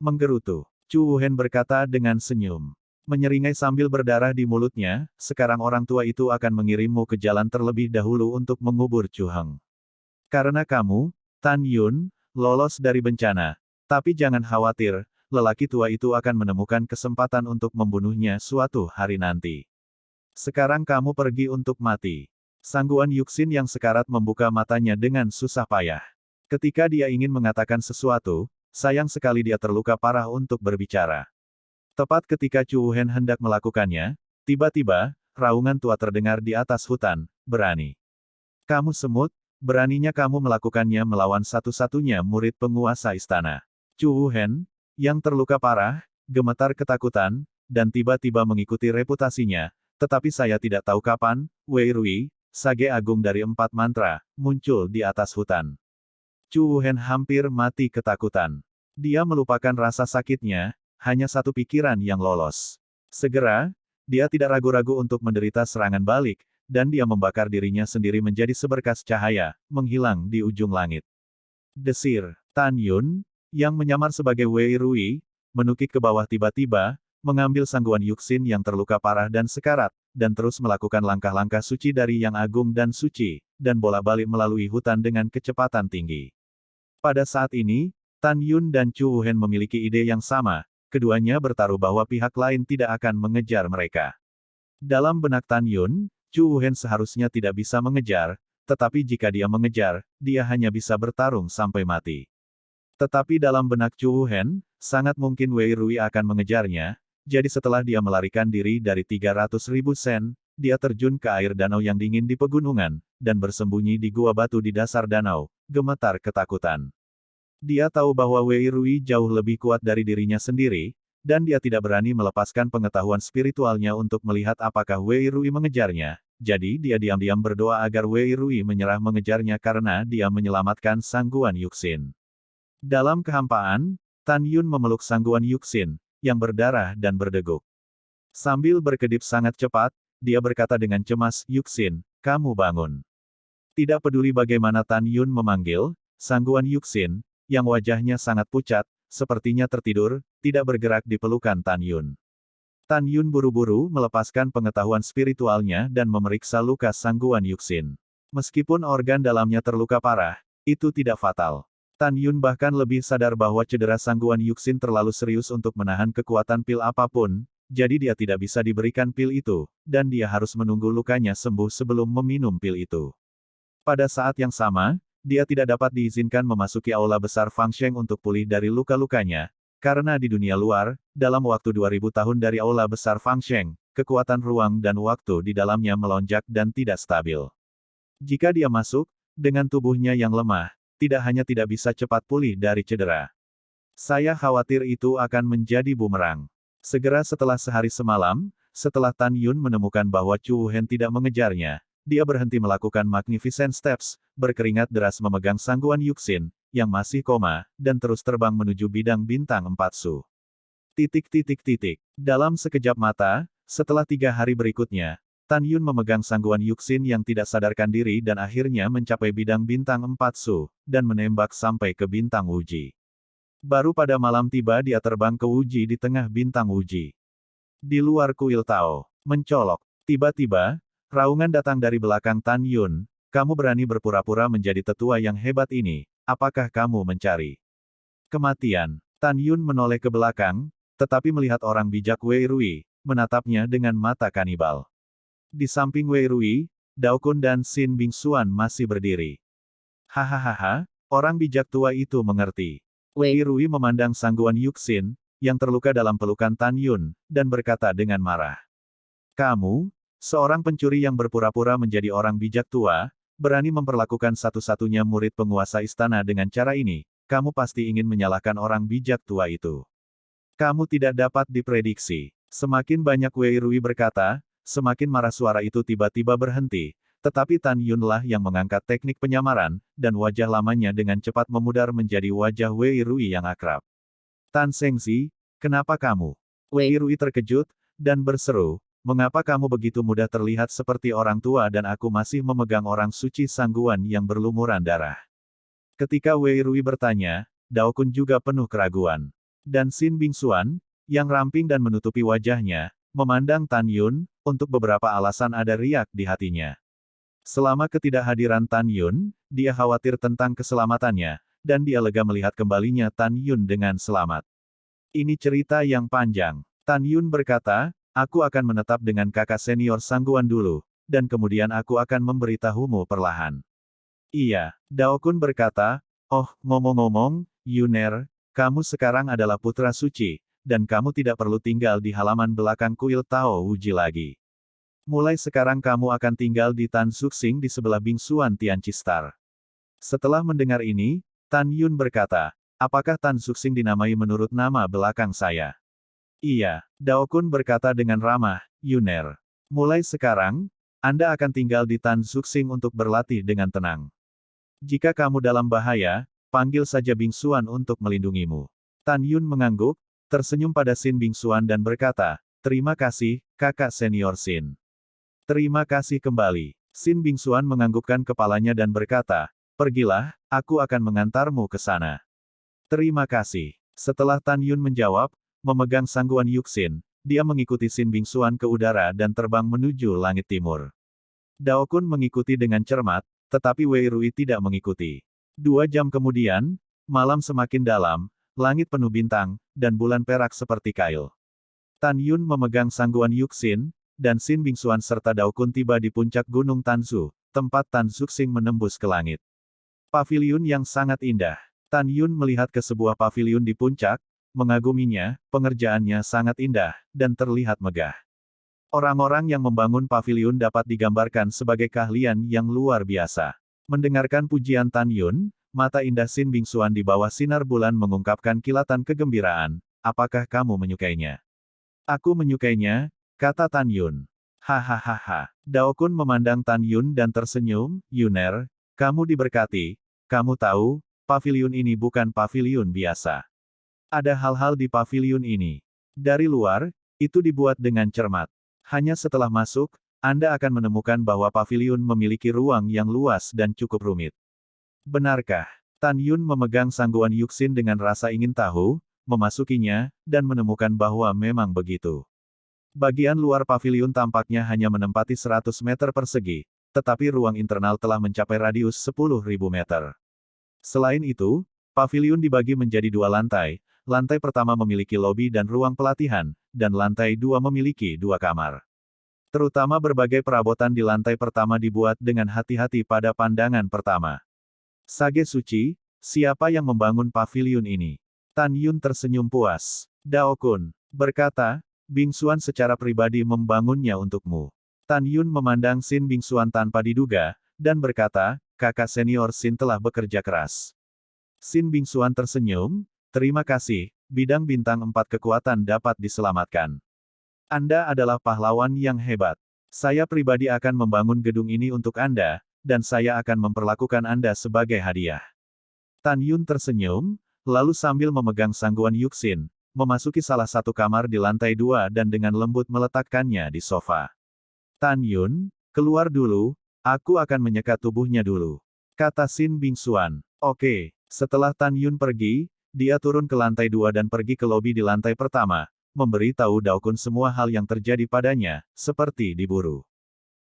Speaker 1: Menggerutu, Chu Wuhen berkata dengan senyum. Menyeringai sambil berdarah di mulutnya, sekarang orang tua itu akan mengirimmu ke jalan terlebih dahulu untuk mengubur Chu Heng. Karena kamu, Tan Yun, lolos dari bencana. Tapi jangan khawatir, lelaki tua itu akan menemukan kesempatan untuk membunuhnya suatu hari nanti. Sekarang kamu pergi untuk mati. Sangguan Yuxin yang sekarat membuka matanya dengan susah payah. Ketika dia ingin mengatakan sesuatu, sayang sekali dia terluka parah untuk berbicara. Tepat ketika Chu Wuhen hendak melakukannya, tiba-tiba, raungan tua terdengar di atas hutan, berani. Kamu semut, beraninya kamu melakukannya melawan satu-satunya murid penguasa istana. Chu Wuhen, yang terluka parah, gemetar ketakutan, dan tiba-tiba mengikuti reputasinya, tetapi saya tidak tahu kapan, Wei Rui, Sage Agung dari 4 mantra, muncul di atas hutan. Chu Wuhen hampir mati ketakutan. Dia melupakan rasa sakitnya, hanya satu pikiran yang lolos. Segera, dia tidak ragu-ragu untuk menderita serangan balik, dan dia membakar dirinya sendiri menjadi seberkas cahaya, menghilang di ujung langit. Desir, Tan Yun, yang menyamar sebagai Wei Rui, menukik ke bawah tiba-tiba, mengambil sangguan Yuxin yang terluka parah dan sekarat, dan terus melakukan langkah-langkah suci dari Yang Agung dan Suci, dan bolak-balik melalui hutan dengan kecepatan tinggi. Pada saat ini, Tan Yun dan Chu Wuhen memiliki ide yang sama, keduanya bertaruh bahwa pihak lain tidak akan mengejar mereka. Dalam benak Tan Yun, Chu Wuhen seharusnya tidak bisa mengejar, tetapi jika dia mengejar, dia hanya bisa bertarung sampai mati. Tetapi dalam benak Chu Wuhen, sangat mungkin Wei Rui akan mengejarnya. Jadi setelah dia melarikan diri dari 300.000 sen, dia terjun ke air danau yang dingin di pegunungan, dan bersembunyi di gua batu di dasar danau, gemetar ketakutan. Dia tahu bahwa Wei Rui jauh lebih kuat dari dirinya sendiri, dan dia tidak berani melepaskan pengetahuan spiritualnya untuk melihat apakah Wei Rui mengejarnya, jadi dia diam-diam berdoa agar Wei Rui menyerah mengejarnya karena dia menyelamatkan sangguan Yuxin. Dalam kehampaan, Tan Yun memeluk sangguan Yuxin, yang berdarah dan berdeguk. Sambil berkedip sangat cepat, dia berkata dengan cemas, Yuxin, kamu bangun. Tidak peduli bagaimana Tan Yun memanggil, sangguan Yuxin, yang wajahnya sangat pucat, sepertinya tertidur, tidak bergerak di pelukan Tan Yun. Tan Yun buru-buru melepaskan pengetahuan spiritualnya dan memeriksa luka sangguan Yuxin. Meskipun organ dalamnya terluka parah, itu tidak fatal. Tan Yun bahkan lebih sadar bahwa cedera sangguan Yuxin terlalu serius untuk menahan kekuatan pil apapun, jadi dia tidak bisa diberikan pil itu, dan dia harus menunggu lukanya sembuh sebelum meminum pil itu. Pada saat yang sama, dia tidak dapat diizinkan memasuki aula besar Fang Sheng untuk pulih dari luka-lukanya, karena di dunia luar, dalam waktu 2000 tahun dari aula besar Fang Sheng, kekuatan ruang dan waktu di dalamnya melonjak dan tidak stabil. Jika dia masuk, dengan tubuhnya yang lemah, tidak hanya tidak bisa cepat pulih dari cedera. Saya khawatir itu akan menjadi bumerang. Segera setelah sehari semalam, setelah Tan Yun menemukan bahwa Chu Wuhen tidak mengejarnya, dia berhenti melakukan Magnificent Steps, berkeringat deras memegang sangguan Yuxin, yang masih koma, dan terus terbang menuju bidang bintang 4 Su. Dalam sekejap mata, setelah 3 hari berikutnya, Tan Yun memegang sangguan Yuxin yang tidak sadarkan diri dan akhirnya mencapai bidang bintang 4 Su, dan menembak sampai ke bintang Wuji. Baru pada malam tiba dia terbang ke Wuji di tengah bintang Wuji. Di luar kuil Tao, mencolok. Tiba-tiba, raungan datang dari belakang Tan Yun. Kamu berani berpura-pura menjadi tetua yang hebat ini, apakah kamu mencari kematian? Tan Yun menoleh ke belakang, tetapi melihat orang bijak Wei Rui, menatapnya dengan mata kanibal. Di samping Wei Rui, Dao Kun dan Xin Bingxuan masih berdiri. Hahaha, orang bijak tua itu mengerti. Wei Rui memandang sangguan Yuxin, yang terluka dalam pelukan Tan Yun, dan berkata dengan marah. Kamu, seorang pencuri yang berpura-pura menjadi orang bijak tua, berani memperlakukan satu-satunya murid penguasa istana dengan cara ini, kamu pasti ingin menyalahkan orang bijak tua itu. Kamu tidak dapat diprediksi. Semakin banyak Wei Rui berkata, semakin marah suara itu tiba-tiba berhenti, tetapi Tan Yunlah yang mengangkat teknik penyamaran, dan wajah lamanya dengan cepat memudar menjadi wajah Wei Rui yang akrab. Tan Sengzi, kenapa kamu? Wei Rui terkejut, dan berseru, mengapa kamu begitu mudah terlihat seperti orang tua dan aku masih memegang orang suci sangguan yang berlumuran darah? Ketika Wei Rui bertanya, Dao Kun juga penuh keraguan. Dan Xin Bingxuan, yang ramping dan menutupi wajahnya, memandang Tan Yun, untuk beberapa alasan ada riak di hatinya. Selama ketidakhadiran Tan Yun, dia khawatir tentang keselamatannya, dan dia lega melihat kembalinya Tan Yun dengan selamat. Ini cerita yang panjang. Tan Yun berkata, aku akan menetap dengan kakak senior sangguan dulu, dan kemudian aku akan memberitahumu perlahan. Iya, Dao Kun berkata, oh, ngomong-ngomong, Yuner, kamu sekarang adalah putra suci, dan kamu tidak perlu tinggal di halaman belakang kuil Tao Wuji lagi. Mulai sekarang kamu akan tinggal di Tan Suxing di sebelah Bingxuan Tianqistar. Setelah mendengar ini, Tan Yun berkata, apakah Tan Suxing dinamai menurut nama belakang saya? Iya, Dao Kun berkata dengan ramah, Yuner. Mulai sekarang, Anda akan tinggal di Tan Suxing untuk berlatih dengan tenang. Jika kamu dalam bahaya, panggil saja Bingxuan untuk melindungimu. Tan Yun mengangguk, tersenyum pada Xin Bingxuan dan berkata, terima kasih, kakak senior Xin. Terima kasih kembali. Xin Bingxuan menganggukkan kepalanya dan berkata, pergilah, aku akan mengantarmu ke sana. Terima kasih. Setelah Tan Yun menjawab, memegang sangguan Yuxin, dia mengikuti Xin Bingxuan ke udara dan terbang menuju langit timur. Dao Kun mengikuti dengan cermat, tetapi Wei Rui tidak mengikuti. 2 jam kemudian, malam semakin dalam, langit penuh bintang, dan bulan perak seperti kail. Tan Yun memegang sangguan Yuxin, dan Xin Bingxuan serta Dao Kun tiba di puncak Gunung Tanzu, tempat Tan Suxing menembus ke langit. Paviliun yang sangat indah. Tan Yun melihat ke sebuah paviliun di puncak, mengaguminya, pengerjaannya sangat indah, dan terlihat megah. Orang-orang yang membangun paviliun dapat digambarkan sebagai keahlian yang luar biasa. Mendengarkan pujian Tan Yun, mata indah Xin Bingxuan di bawah sinar bulan mengungkapkan kilatan kegembiraan. Apakah kamu menyukainya? Aku menyukainya, kata Tan Yun. Hahaha. Dao Kun memandang Tan Yun dan tersenyum, Yuner, kamu diberkati. Kamu tahu, paviliun ini bukan paviliun biasa. Ada hal-hal di paviliun ini. Dari luar, itu dibuat dengan cermat. Hanya setelah masuk, Anda akan menemukan bahwa paviliun memiliki ruang yang luas dan cukup rumit. Benarkah? Tan Yun memegang sangguan Yuxin dengan rasa ingin tahu, memasukinya, dan menemukan bahwa memang begitu. Bagian luar paviliun tampaknya hanya menempati 100 meter persegi, tetapi ruang internal telah mencapai radius 10.000 meter. Selain itu, paviliun dibagi menjadi 2 lantai. Lantai pertama memiliki lobi dan ruang pelatihan, dan lantai 2 memiliki 2 kamar. Terutama berbagai perabotan di lantai pertama dibuat dengan hati-hati pada pandangan pertama. Sage suci, siapa yang membangun paviliun ini? Tan Yun tersenyum puas. Dao Kun berkata, Bingxuan secara pribadi membangunnya untukmu. Tan Yun memandang Xin Bingxuan tanpa diduga, dan berkata, kakak senior Xin telah bekerja keras. Xin Bingxuan tersenyum, terima kasih, bidang bintang 4 kekuatan dapat diselamatkan. Anda adalah pahlawan yang hebat. Saya pribadi akan membangun gedung ini untuk Anda, dan saya akan memperlakukan Anda sebagai hadiah. Tan Yun tersenyum, lalu sambil memegang Sangguan Yuxin, memasuki salah satu kamar di lantai 2 dan dengan lembut meletakkannya di sofa. Tan Yun, keluar dulu, aku akan menyekat tubuhnya dulu. Kata Sin Bingxuan. Oke. Setelah Tan Yun pergi, dia turun ke lantai 2 dan pergi ke lobi di lantai pertama, memberi tahu Daokun semua hal yang terjadi padanya, seperti diburu.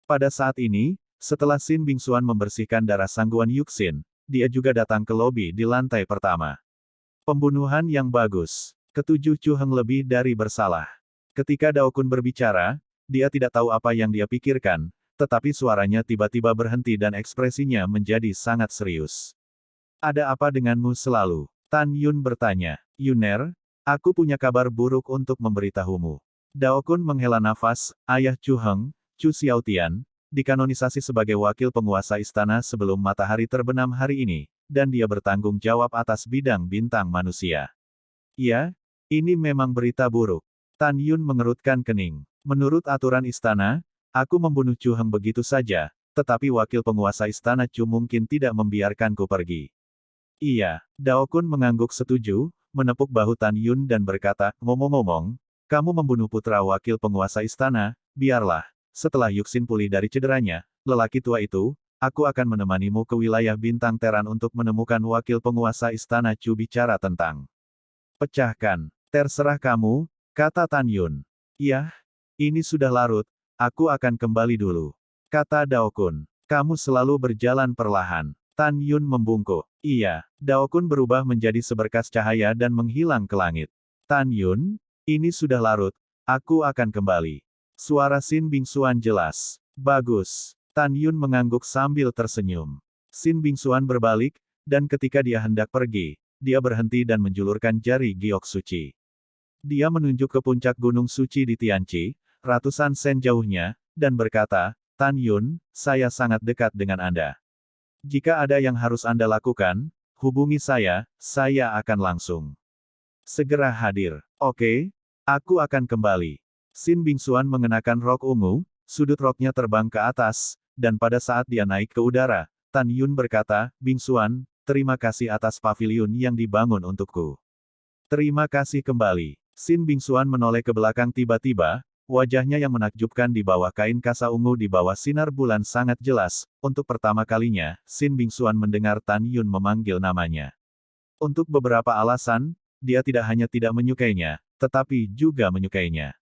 Speaker 1: Pada saat ini, setelah Sin Bingxuan membersihkan darah Sangguan Yuxin, dia juga datang ke lobi di lantai pertama. Pembunuhan yang bagus. Ketujuh Chu Heng lebih dari bersalah. Ketika Daokun berbicara, dia tidak tahu apa yang dia pikirkan, tetapi suaranya tiba-tiba berhenti dan ekspresinya menjadi sangat serius. Ada apa denganmu selalu? Tan Yun bertanya. Yuner, aku punya kabar buruk untuk memberitahumu. Daokun menghela nafas, ayah Chu Heng, Chu Xiaotian, dikanonisasi sebagai wakil penguasa istana sebelum matahari terbenam hari ini, dan dia bertanggung jawab atas bidang bintang manusia. Ya, ini memang berita buruk. Tan Yun mengerutkan kening. Menurut aturan istana, aku membunuh Chu Heng begitu saja, tetapi wakil penguasa istana Chu mungkin tidak membiarkanku pergi. Iya, Daokun mengangguk setuju, menepuk bahu Tan Yun dan berkata, ngomong-ngomong, kamu membunuh putra wakil penguasa istana, biarlah. Setelah Yuxin pulih dari cederanya, lelaki tua itu, aku akan menemanimu ke wilayah bintang Teran untuk menemukan wakil penguasa istana Chu bicara tentang. Pecahkan. Terserah kamu, kata Tan Yun. Yah, ini sudah larut, aku akan kembali dulu. Kata Daokun. Kamu selalu berjalan perlahan. Tan Yun membungkuk. Iya, Daokun berubah menjadi seberkas cahaya dan menghilang ke langit. Tan Yun, ini sudah larut, aku akan kembali. Suara Sin Bingxuan jelas. Bagus. Tan Yun mengangguk sambil tersenyum. Sin Bingxuan berbalik, dan ketika dia hendak pergi, dia berhenti dan menjulurkan jari giok suci. Dia menunjuk ke puncak gunung suci di Tianqi, ratusan sen jauhnya, dan berkata, Tan Yun, saya sangat dekat dengan Anda. Jika ada yang harus Anda lakukan, hubungi saya akan langsung segera hadir. Oke, aku akan kembali. Sin Bingxuan mengenakan rok ungu, sudut roknya terbang ke atas, dan pada saat dia naik ke udara, Tan Yun berkata, Bingxuan, terima kasih atas pavilion yang dibangun untukku. Terima kasih kembali. Sin Bingxuan menoleh ke belakang tiba-tiba, wajahnya yang menakjubkan di bawah kain kasa ungu di bawah sinar bulan sangat jelas. Untuk pertama kalinya, Sin Bingxuan mendengar Tan Yun memanggil namanya. Untuk beberapa alasan, dia tidak hanya tidak menyukainya, tetapi juga menyukainya.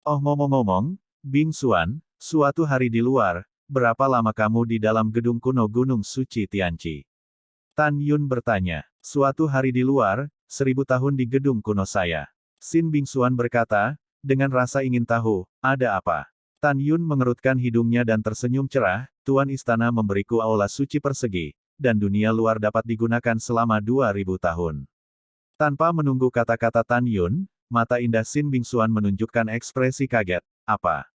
Speaker 1: Oh ngomong-ngomong, Bingxuan, suatu hari di luar, berapa lama kamu di dalam gedung kuno Gunung Suci Tianqi? Tan Yun bertanya. Suatu hari di luar, 1000 tahun di gedung kuno saya. Sin Bingxuan berkata, dengan rasa ingin tahu, ada apa? Tan Yun mengerutkan hidungnya dan tersenyum cerah, Tuan Istana memberiku aula suci persegi, dan dunia luar dapat digunakan selama 2000 tahun. Tanpa menunggu kata-kata Tan Yun, mata indah Sin Bingxuan menunjukkan ekspresi kaget. Apa?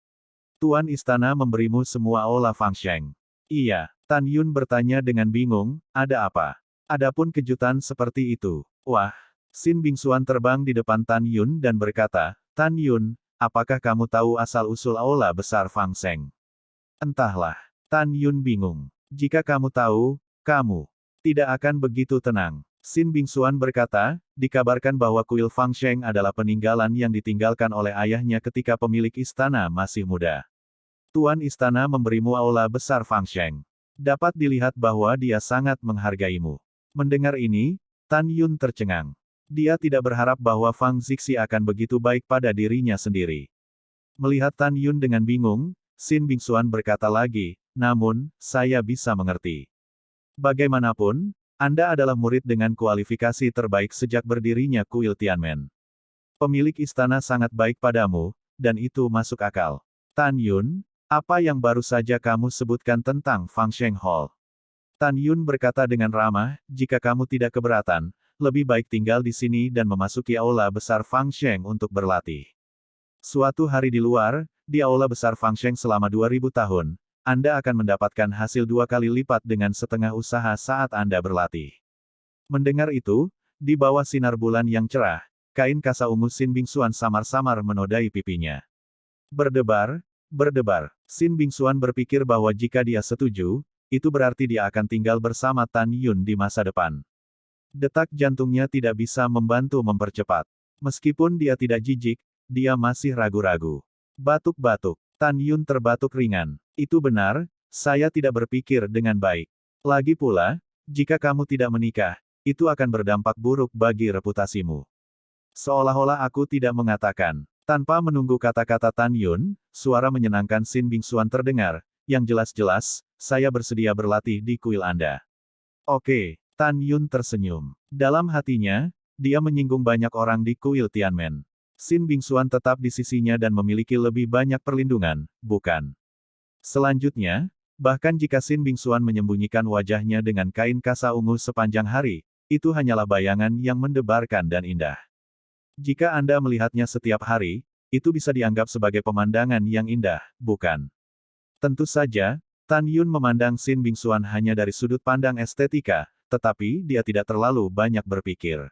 Speaker 1: Tuan Istana memberimu semua aula Fangsheng? Iya, Tan Yun bertanya dengan bingung, ada apa? Adapun kejutan seperti itu. Wah, Sin Bingxuan terbang di depan Tan Yun dan berkata, Tan Yun, apakah kamu tahu asal-usul aula besar Fangsheng? Entahlah. Tan Yun bingung. Jika kamu tahu, kamu tidak akan begitu tenang. Sin Bingxuan berkata, dikabarkan bahwa kuil Fangsheng adalah peninggalan yang ditinggalkan oleh ayahnya ketika pemilik istana masih muda. Tuan Istana memberimu aula besar Fangsheng. Dapat dilihat bahwa dia sangat menghargaimu. Mendengar ini, Tan Yun tercengang. Dia tidak berharap bahwa Fang Zixi akan begitu baik pada dirinya sendiri. Melihat Tan Yun dengan bingung, Sin Bingxuan berkata lagi, namun, saya bisa mengerti. Bagaimanapun, Anda adalah murid dengan kualifikasi terbaik sejak berdirinya kuil Tianmen. Pemilik istana sangat baik padamu, dan itu masuk akal. Tan Yun, apa yang baru saja kamu sebutkan tentang Fangsheng Hall? Tan Yun berkata dengan ramah, jika kamu tidak keberatan, lebih baik tinggal di sini dan memasuki aula besar Fangsheng untuk berlatih. Suatu hari di luar, di aula besar Fangsheng selama 2000 tahun, Anda akan mendapatkan hasil 2 kali lipat dengan setengah usaha saat Anda berlatih. Mendengar itu, di bawah sinar bulan yang cerah, kain kasa ungu Sin Bingxuan samar-samar menodai pipinya. Berdebar, berdebar. Sin Bingxuan berpikir bahwa jika dia setuju, itu berarti dia akan tinggal bersama Tan Yun di masa depan. Detak jantungnya tidak bisa membantu mempercepat. Meskipun dia tidak jijik, dia masih ragu-ragu. Batuk-batuk. Tan Yun terbatuk ringan. Itu benar, saya tidak berpikir dengan baik. Lagi pula, jika kamu tidak menikah, itu akan berdampak buruk bagi reputasimu. Seolah-olah aku tidak mengatakan. Tanpa menunggu kata-kata Tan Yun, suara menyenangkan Sin Bingsuan terdengar, yang jelas-jelas, saya bersedia berlatih di kuil Anda. Oke, Tan Yun tersenyum. Dalam hatinya, dia menyinggung banyak orang di kuil Tianmen. Sin Bingsuan tetap di sisinya dan memiliki lebih banyak perlindungan, bukan? Selanjutnya, bahkan jika Sin Bingsuan menyembunyikan wajahnya dengan kain kasa ungu sepanjang hari, itu hanyalah bayangan yang mendebarkan dan indah. Jika Anda melihatnya setiap hari, itu bisa dianggap sebagai pemandangan yang indah, bukan? Tentu saja, Tan Yun memandang Sin Bingsuan hanya dari sudut pandang estetika, tetapi dia tidak terlalu banyak berpikir.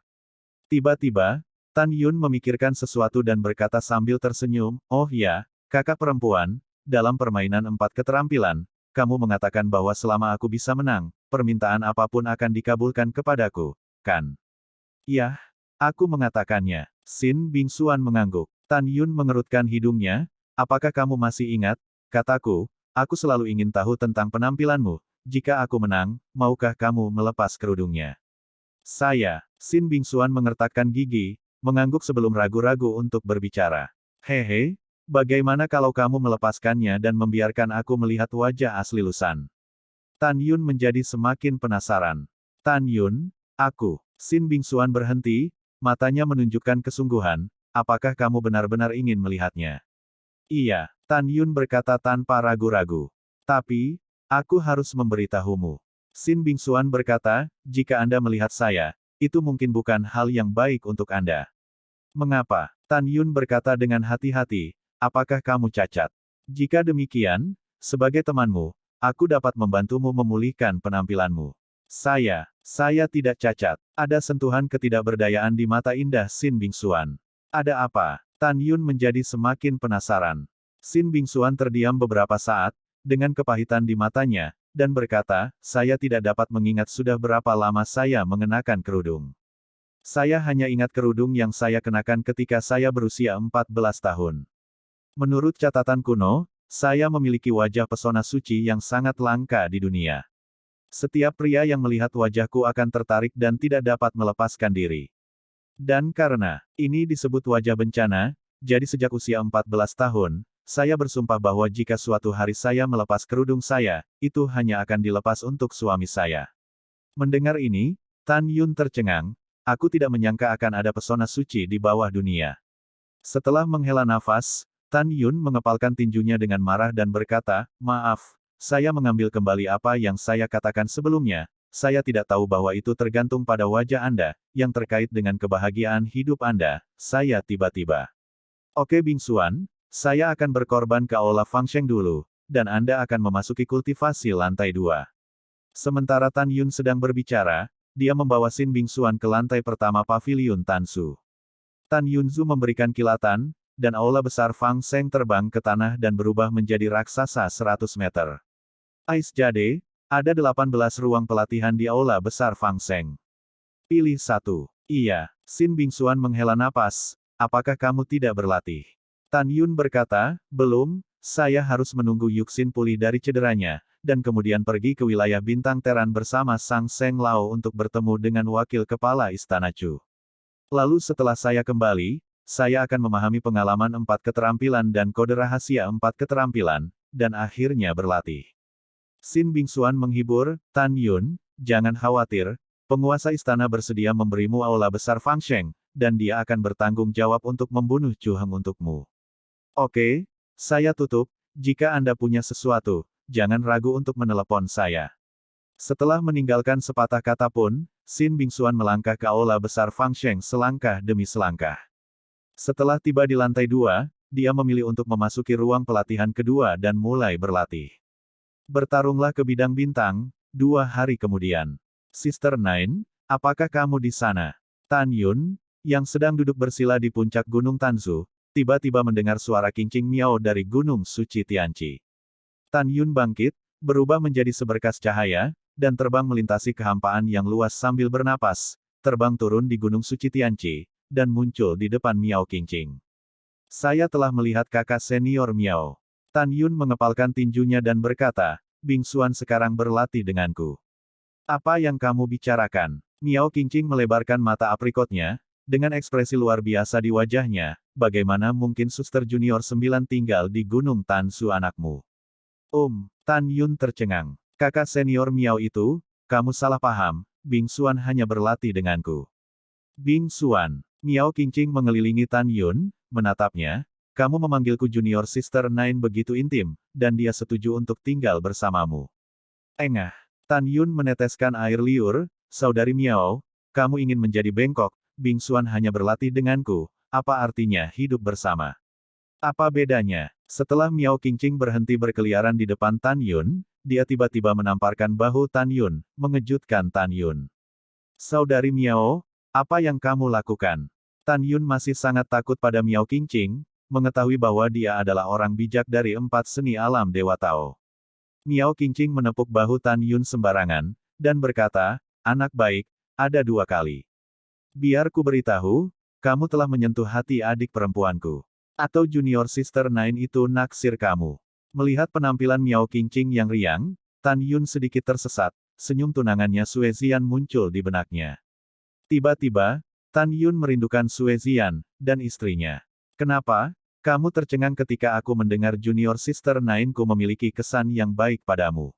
Speaker 1: Tiba-tiba, Tan Yun memikirkan sesuatu dan berkata sambil tersenyum, "Oh ya, kakak perempuan, dalam permainan 4 keterampilan, kamu mengatakan bahwa selama aku bisa menang, permintaan apapun akan dikabulkan kepadaku, kan?" "Yah, aku mengatakannya." Sin Bingsuan mengangguk. Tan Yun mengerutkan hidungnya, "Apakah kamu masih ingat, kataku, aku selalu ingin tahu tentang penampilanmu, jika aku menang, maukah kamu melepas kerudungnya?" Sin Bingsuan mengertakkan gigi, mengangguk sebelum ragu-ragu untuk berbicara. "Hehe, bagaimana kalau kamu melepaskannya dan membiarkan aku melihat wajah asli Lusan?" Tan Yun menjadi semakin penasaran. "Tan Yun, aku." Sin Bingsuan berhenti, matanya menunjukkan kesungguhan, "Apakah kamu benar-benar ingin melihatnya?" "Iya," Tan Yun berkata tanpa ragu-ragu. "Tapi, aku harus memberitahumu." Sin Bingsuan berkata, "Jika Anda melihat saya, itu mungkin bukan hal yang baik untuk Anda." "Mengapa?" Tan Yun berkata dengan hati-hati, "Apakah kamu cacat? Jika demikian, sebagai temanmu, aku dapat membantumu memulihkan penampilanmu." Saya tidak cacat." Ada sentuhan ketidakberdayaan di mata indah Sin Bingsuan. "Ada apa?" Tan Yun menjadi semakin penasaran. Sin Bingsuan terdiam beberapa saat, dengan kepahitan di matanya, dan berkata, "Saya tidak dapat mengingat sudah berapa lama saya mengenakan kerudung. Saya hanya ingat kerudung yang saya kenakan ketika saya berusia 14 tahun. Menurut catatan kuno, saya memiliki wajah pesona suci yang sangat langka di dunia. Setiap pria yang melihat wajahku akan tertarik dan tidak dapat melepaskan diri. Dan karena ini disebut wajah bencana, jadi sejak usia 14 tahun, saya bersumpah bahwa jika suatu hari saya melepas kerudung saya, itu hanya akan dilepas untuk suami saya." Mendengar ini, Tan Yun tercengang, "Aku tidak menyangka akan ada pesona suci di bawah dunia." Setelah menghela nafas, Tan Yun mengepalkan tinjunya dengan marah dan berkata, "Maaf, saya mengambil kembali apa yang saya katakan sebelumnya. Saya tidak tahu bahwa itu tergantung pada wajah Anda, yang terkait dengan kebahagiaan hidup Anda." Saya tiba-tiba. "Oke Bingsuan, saya akan berkorban ke Aula Fangsheng dulu, dan Anda akan memasuki kultivasi lantai 2. Sementara Tan Yun sedang berbicara, dia membawa Sin Bingsuan ke lantai pertama paviliun Tansu. Tan Yunzu memberikan kilatan, dan aula besar Fang Sheng terbang ke tanah dan berubah menjadi raksasa 100 meter. "Ais Jade, ada 18 ruang pelatihan di aula besar Fang Sheng. Pilih satu." "Iya." Sin Bingsuan menghela napas, "Apakah kamu tidak berlatih?" Tan Yun berkata, "Belum, saya harus menunggu Yuxin pulih dari cederanya, dan kemudian pergi ke wilayah Bintang Teran bersama Sang Seng Lao untuk bertemu dengan wakil kepala Istana Chu. Lalu setelah saya kembali, saya akan memahami pengalaman 4 keterampilan dan kode rahasia 4 keterampilan, dan akhirnya berlatih." Sin Bingsuan menghibur, "Tan Yun, jangan khawatir, penguasa istana bersedia memberimu aula besar Fang Sheng, dan dia akan bertanggung jawab untuk membunuh Chu Heng untukmu. Oke, saya tutup, jika Anda punya sesuatu, jangan ragu untuk menelepon saya." Setelah meninggalkan sepatah kata pun, Sin Bingsuan melangkah ke aula besar Fang Sheng selangkah demi selangkah. Setelah tiba di lantai 2, dia memilih untuk memasuki ruang pelatihan kedua dan mulai berlatih. "Bertarunglah ke bidang bintang." 2 hari kemudian. "Sister Nine, apakah kamu di sana?" Tan Yun, yang sedang duduk bersila di puncak Gunung Tanzu, tiba-tiba mendengar suara kincing miao dari Gunung Suci Tianqi. Tan Yun bangkit, berubah menjadi seberkas cahaya, dan terbang melintasi kehampaan yang luas sambil bernapas, terbang turun di Gunung Suci Tianqi, dan muncul di depan Miao Qingqing. Saya telah melihat kakak senior Miao. Tan Yun mengepalkan tinjunya dan berkata, Bing Xuan sekarang berlatih denganku. Apa yang kamu bicarakan? Miao Qingqing melebarkan mata aprikotnya, dengan ekspresi luar biasa di wajahnya, bagaimana mungkin suster junior 9 tinggal di Gunung Tansu anakmu? Tan Yun tercengang. Kakak senior Miao itu, kamu salah paham, Bing Xuan hanya berlatih denganku. Bing Xuan, Miao Qingqing mengelilingi Tan Yun, menatapnya, kamu memanggilku junior sister 9 begitu intim, dan dia setuju untuk tinggal bersamamu. Engah. Tan Yun meneteskan air liur, saudari Miao, kamu ingin menjadi bengkok, Bing Xuan hanya berlatih denganku, apa artinya hidup bersama? Apa bedanya? Setelah Miao Qingqing berhenti berkeliaran di depan Tan Yun, dia tiba-tiba menamparkan bahu Tan Yun, mengejutkan Tan Yun. Saudari Miao, apa yang kamu lakukan? Tan Yun masih sangat takut pada Miao Qingqing, mengetahui bahwa dia adalah orang bijak dari 4 seni alam Dewa Tao. Miao Qingqing menepuk bahu Tan Yun sembarangan, dan berkata, anak baik, ada 2 kali. Biar ku beritahu, kamu telah menyentuh hati adik perempuanku. Atau junior sister 9 itu naksir kamu. Melihat penampilan Miao Qingqing yang riang, Tan Yun sedikit tersesat, senyum tunangannya Sue Zian muncul di benaknya. Tiba-tiba, Tan Yun merindukan Sue Zian, dan istrinya. Kenapa? Kamu tercengang ketika aku mendengar junior sister 9-ku memiliki kesan yang baik padamu.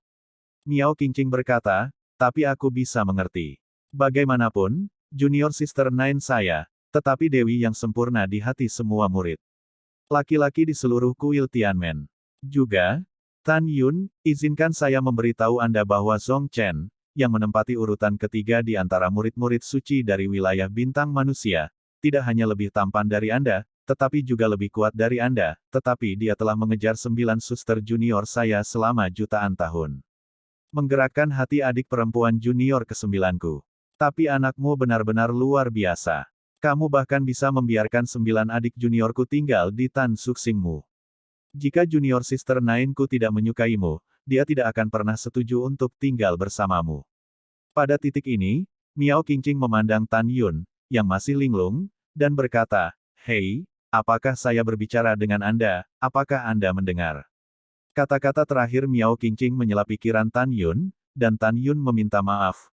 Speaker 1: Miao Qingqing berkata, tapi aku bisa mengerti. Bagaimanapun, junior sister 9 saya, tetapi dewi yang sempurna di hati semua murid. Laki-laki di seluruh kuil Tianmen. Juga, Tan Yun, izinkan saya memberitahu Anda bahwa Zhong Chen, yang menempati urutan ketiga di antara murid-murid suci dari wilayah bintang manusia, tidak hanya lebih tampan dari Anda, tetapi juga lebih kuat dari Anda, tetapi dia telah mengejar 9 suster junior saya selama jutaan tahun. Menggerakkan hati adik perempuan junior ke-9-ku. Tapi anakmu benar-benar luar biasa. Kamu bahkan bisa membiarkan 9 adik juniorku tinggal di Tan Suxingmu. Jika junior sister 9-ku tidak menyukaimu, dia tidak akan pernah setuju untuk tinggal bersamamu. Pada titik ini, Miao Qingqing memandang Tan Yun, yang masih linglung, dan berkata, hei, apakah saya berbicara dengan Anda, apakah Anda mendengar? Kata-kata terakhir Miao Qingqing menyela pikiran Tan Yun, dan Tan Yun meminta maaf,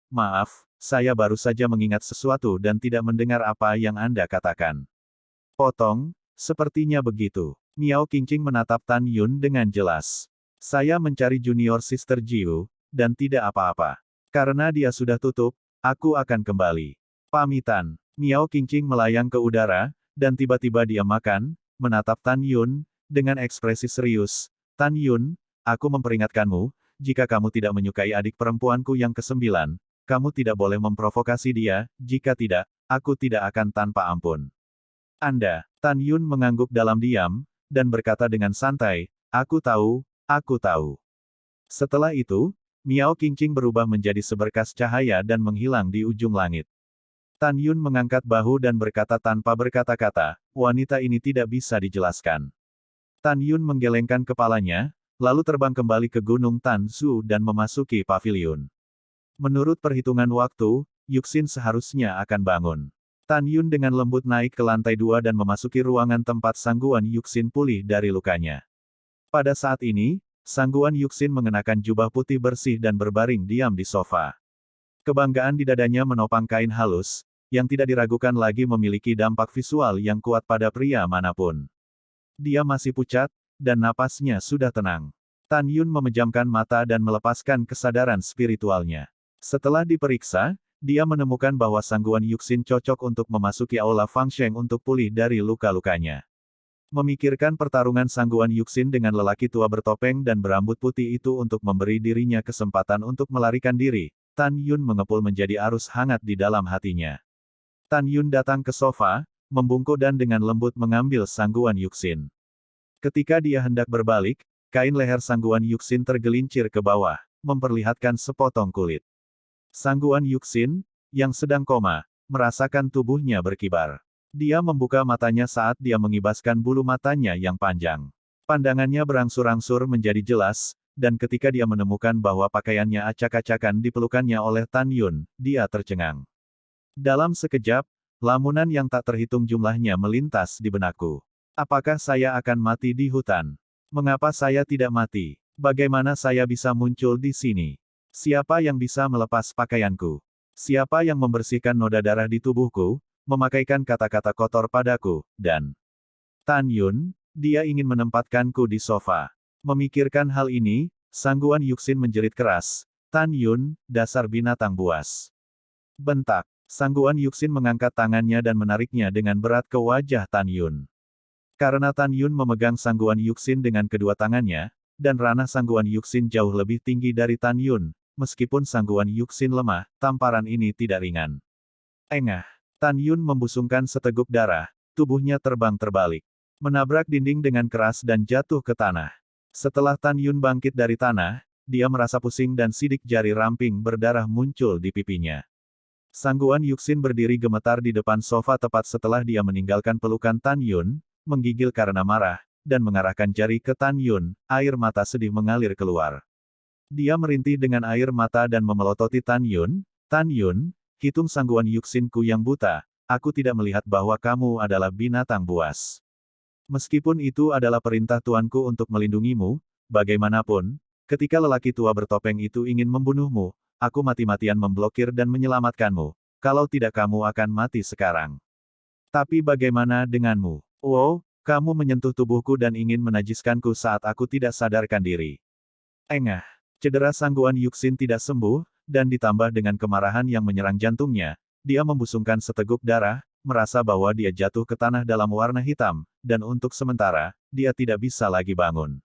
Speaker 1: saya baru saja mengingat sesuatu dan tidak mendengar apa yang Anda katakan. Potong, sepertinya begitu. Miao Qingqing menatap Tan Yun dengan jelas. Saya mencari junior sister Jiu, dan tidak apa-apa. Karena dia sudah tutup, aku akan kembali. Pamitan. Miao Qingqing melayang ke udara, dan tiba-tiba dia makan, menatap Tan Yun, dengan ekspresi serius. Tan Yun, aku memperingatkanmu, jika kamu tidak menyukai adik perempuanku yang ke-9, kamu tidak boleh memprovokasi dia, jika tidak, aku tidak akan tanpa ampun. Anda, Tan Yun mengangguk dalam diam, dan berkata dengan santai, aku tahu, aku tahu. Setelah itu, Miao Qingqing berubah menjadi seberkas cahaya dan menghilang di ujung langit. Tan Yun mengangkat bahu dan berkata tanpa berkata-kata, wanita ini tidak bisa dijelaskan. Tan Yun menggelengkan kepalanya, lalu terbang kembali ke Gunung Tanzu dan memasuki paviliun. Menurut perhitungan waktu, Yuxin seharusnya akan bangun. Tan Yun dengan lembut naik ke lantai 2 dan memasuki ruangan tempat Sangguan Yuxin pulih dari lukanya. Pada saat ini, Sangguan Yuxin mengenakan jubah putih bersih dan berbaring diam di sofa. Kebanggaan di dadanya menopang kain halus, yang tidak diragukan lagi memiliki dampak visual yang kuat pada pria manapun. Dia masih pucat, dan napasnya sudah tenang. Tan Yun memejamkan mata dan melepaskan kesadaran spiritualnya. Setelah diperiksa, dia menemukan bahwa Sangguan Yuxin cocok untuk memasuki aula Fangsheng untuk pulih dari luka-lukanya. Memikirkan pertarungan Sangguan Yuxin dengan lelaki tua bertopeng dan berambut putih itu untuk memberi dirinya kesempatan untuk melarikan diri, Tan Yun mengepul menjadi arus hangat di dalam hatinya. Tan Yun datang ke sofa, membungkuk dan dengan lembut mengambil Sangguan Yuxin. Ketika dia hendak berbalik, kain leher Sangguan Yuxin tergelincir ke bawah, memperlihatkan sepotong kulit. Sangguan Yuxin, yang sedang koma, merasakan tubuhnya berkibar. Dia membuka matanya saat dia mengibaskan bulu matanya yang panjang. Pandangannya berangsur-angsur menjadi jelas, dan ketika dia menemukan bahwa pakaiannya acak-acakan dipelukannya oleh Tan Yun, dia tercengang. Dalam sekejap, lamunan yang tak terhitung jumlahnya melintas di benakku. Apakah saya akan mati di hutan? Mengapa saya tidak mati? Bagaimana saya bisa muncul di sini? Siapa yang bisa melepas pakaianku? Siapa yang membersihkan noda darah di tubuhku, memakaikan kata-kata kotor padaku, dan Tan Yun, dia ingin menempatkanku di sofa. Memikirkan hal ini, Sangguan Yuxin menjerit keras. Tan Yun, dasar binatang buas. Bentak. Sangguan Yuxin mengangkat tangannya dan menariknya dengan berat ke wajah Tan Yun. Karena Tan Yun memegang Sangguan Yuxin dengan kedua tangannya, dan ranah Sangguan Yuxin jauh lebih tinggi dari Tan Yun, meskipun Sangguan Yuxin lemah, tamparan ini tidak ringan. Engah. Tan Yun membusungkan seteguk darah, tubuhnya terbang terbalik. Menabrak dinding dengan keras dan jatuh ke tanah. Setelah Tan Yun bangkit dari tanah, dia merasa pusing dan sidik jari ramping berdarah muncul di pipinya. Sangguan Yuxin berdiri gemetar di depan sofa tepat setelah dia meninggalkan pelukan Tan Yun, menggigil karena marah, dan mengarahkan jari ke Tan Yun, air mata sedih mengalir keluar. Dia merintih dengan air mata dan memelototi Tan Yun. Tan Yun, hitung Sangguan Yuxinku yang buta, aku tidak melihat bahwa kamu adalah binatang buas. Meskipun itu adalah perintah tuanku untuk melindungimu, bagaimanapun, ketika lelaki tua bertopeng itu ingin membunuhmu, aku mati-matian memblokir dan menyelamatkanmu. Kalau tidak kamu akan mati sekarang. Tapi bagaimana denganmu? Wow, kamu menyentuh tubuhku dan ingin menajiskanku saat aku tidak sadarkan diri. Engah. Cedera Sangguan Yuxin tidak sembuh, dan ditambah dengan kemarahan yang menyerang jantungnya, dia membusungkan seteguk darah, merasa bahwa dia jatuh ke tanah dalam warna hitam, dan untuk sementara, dia tidak bisa lagi bangun.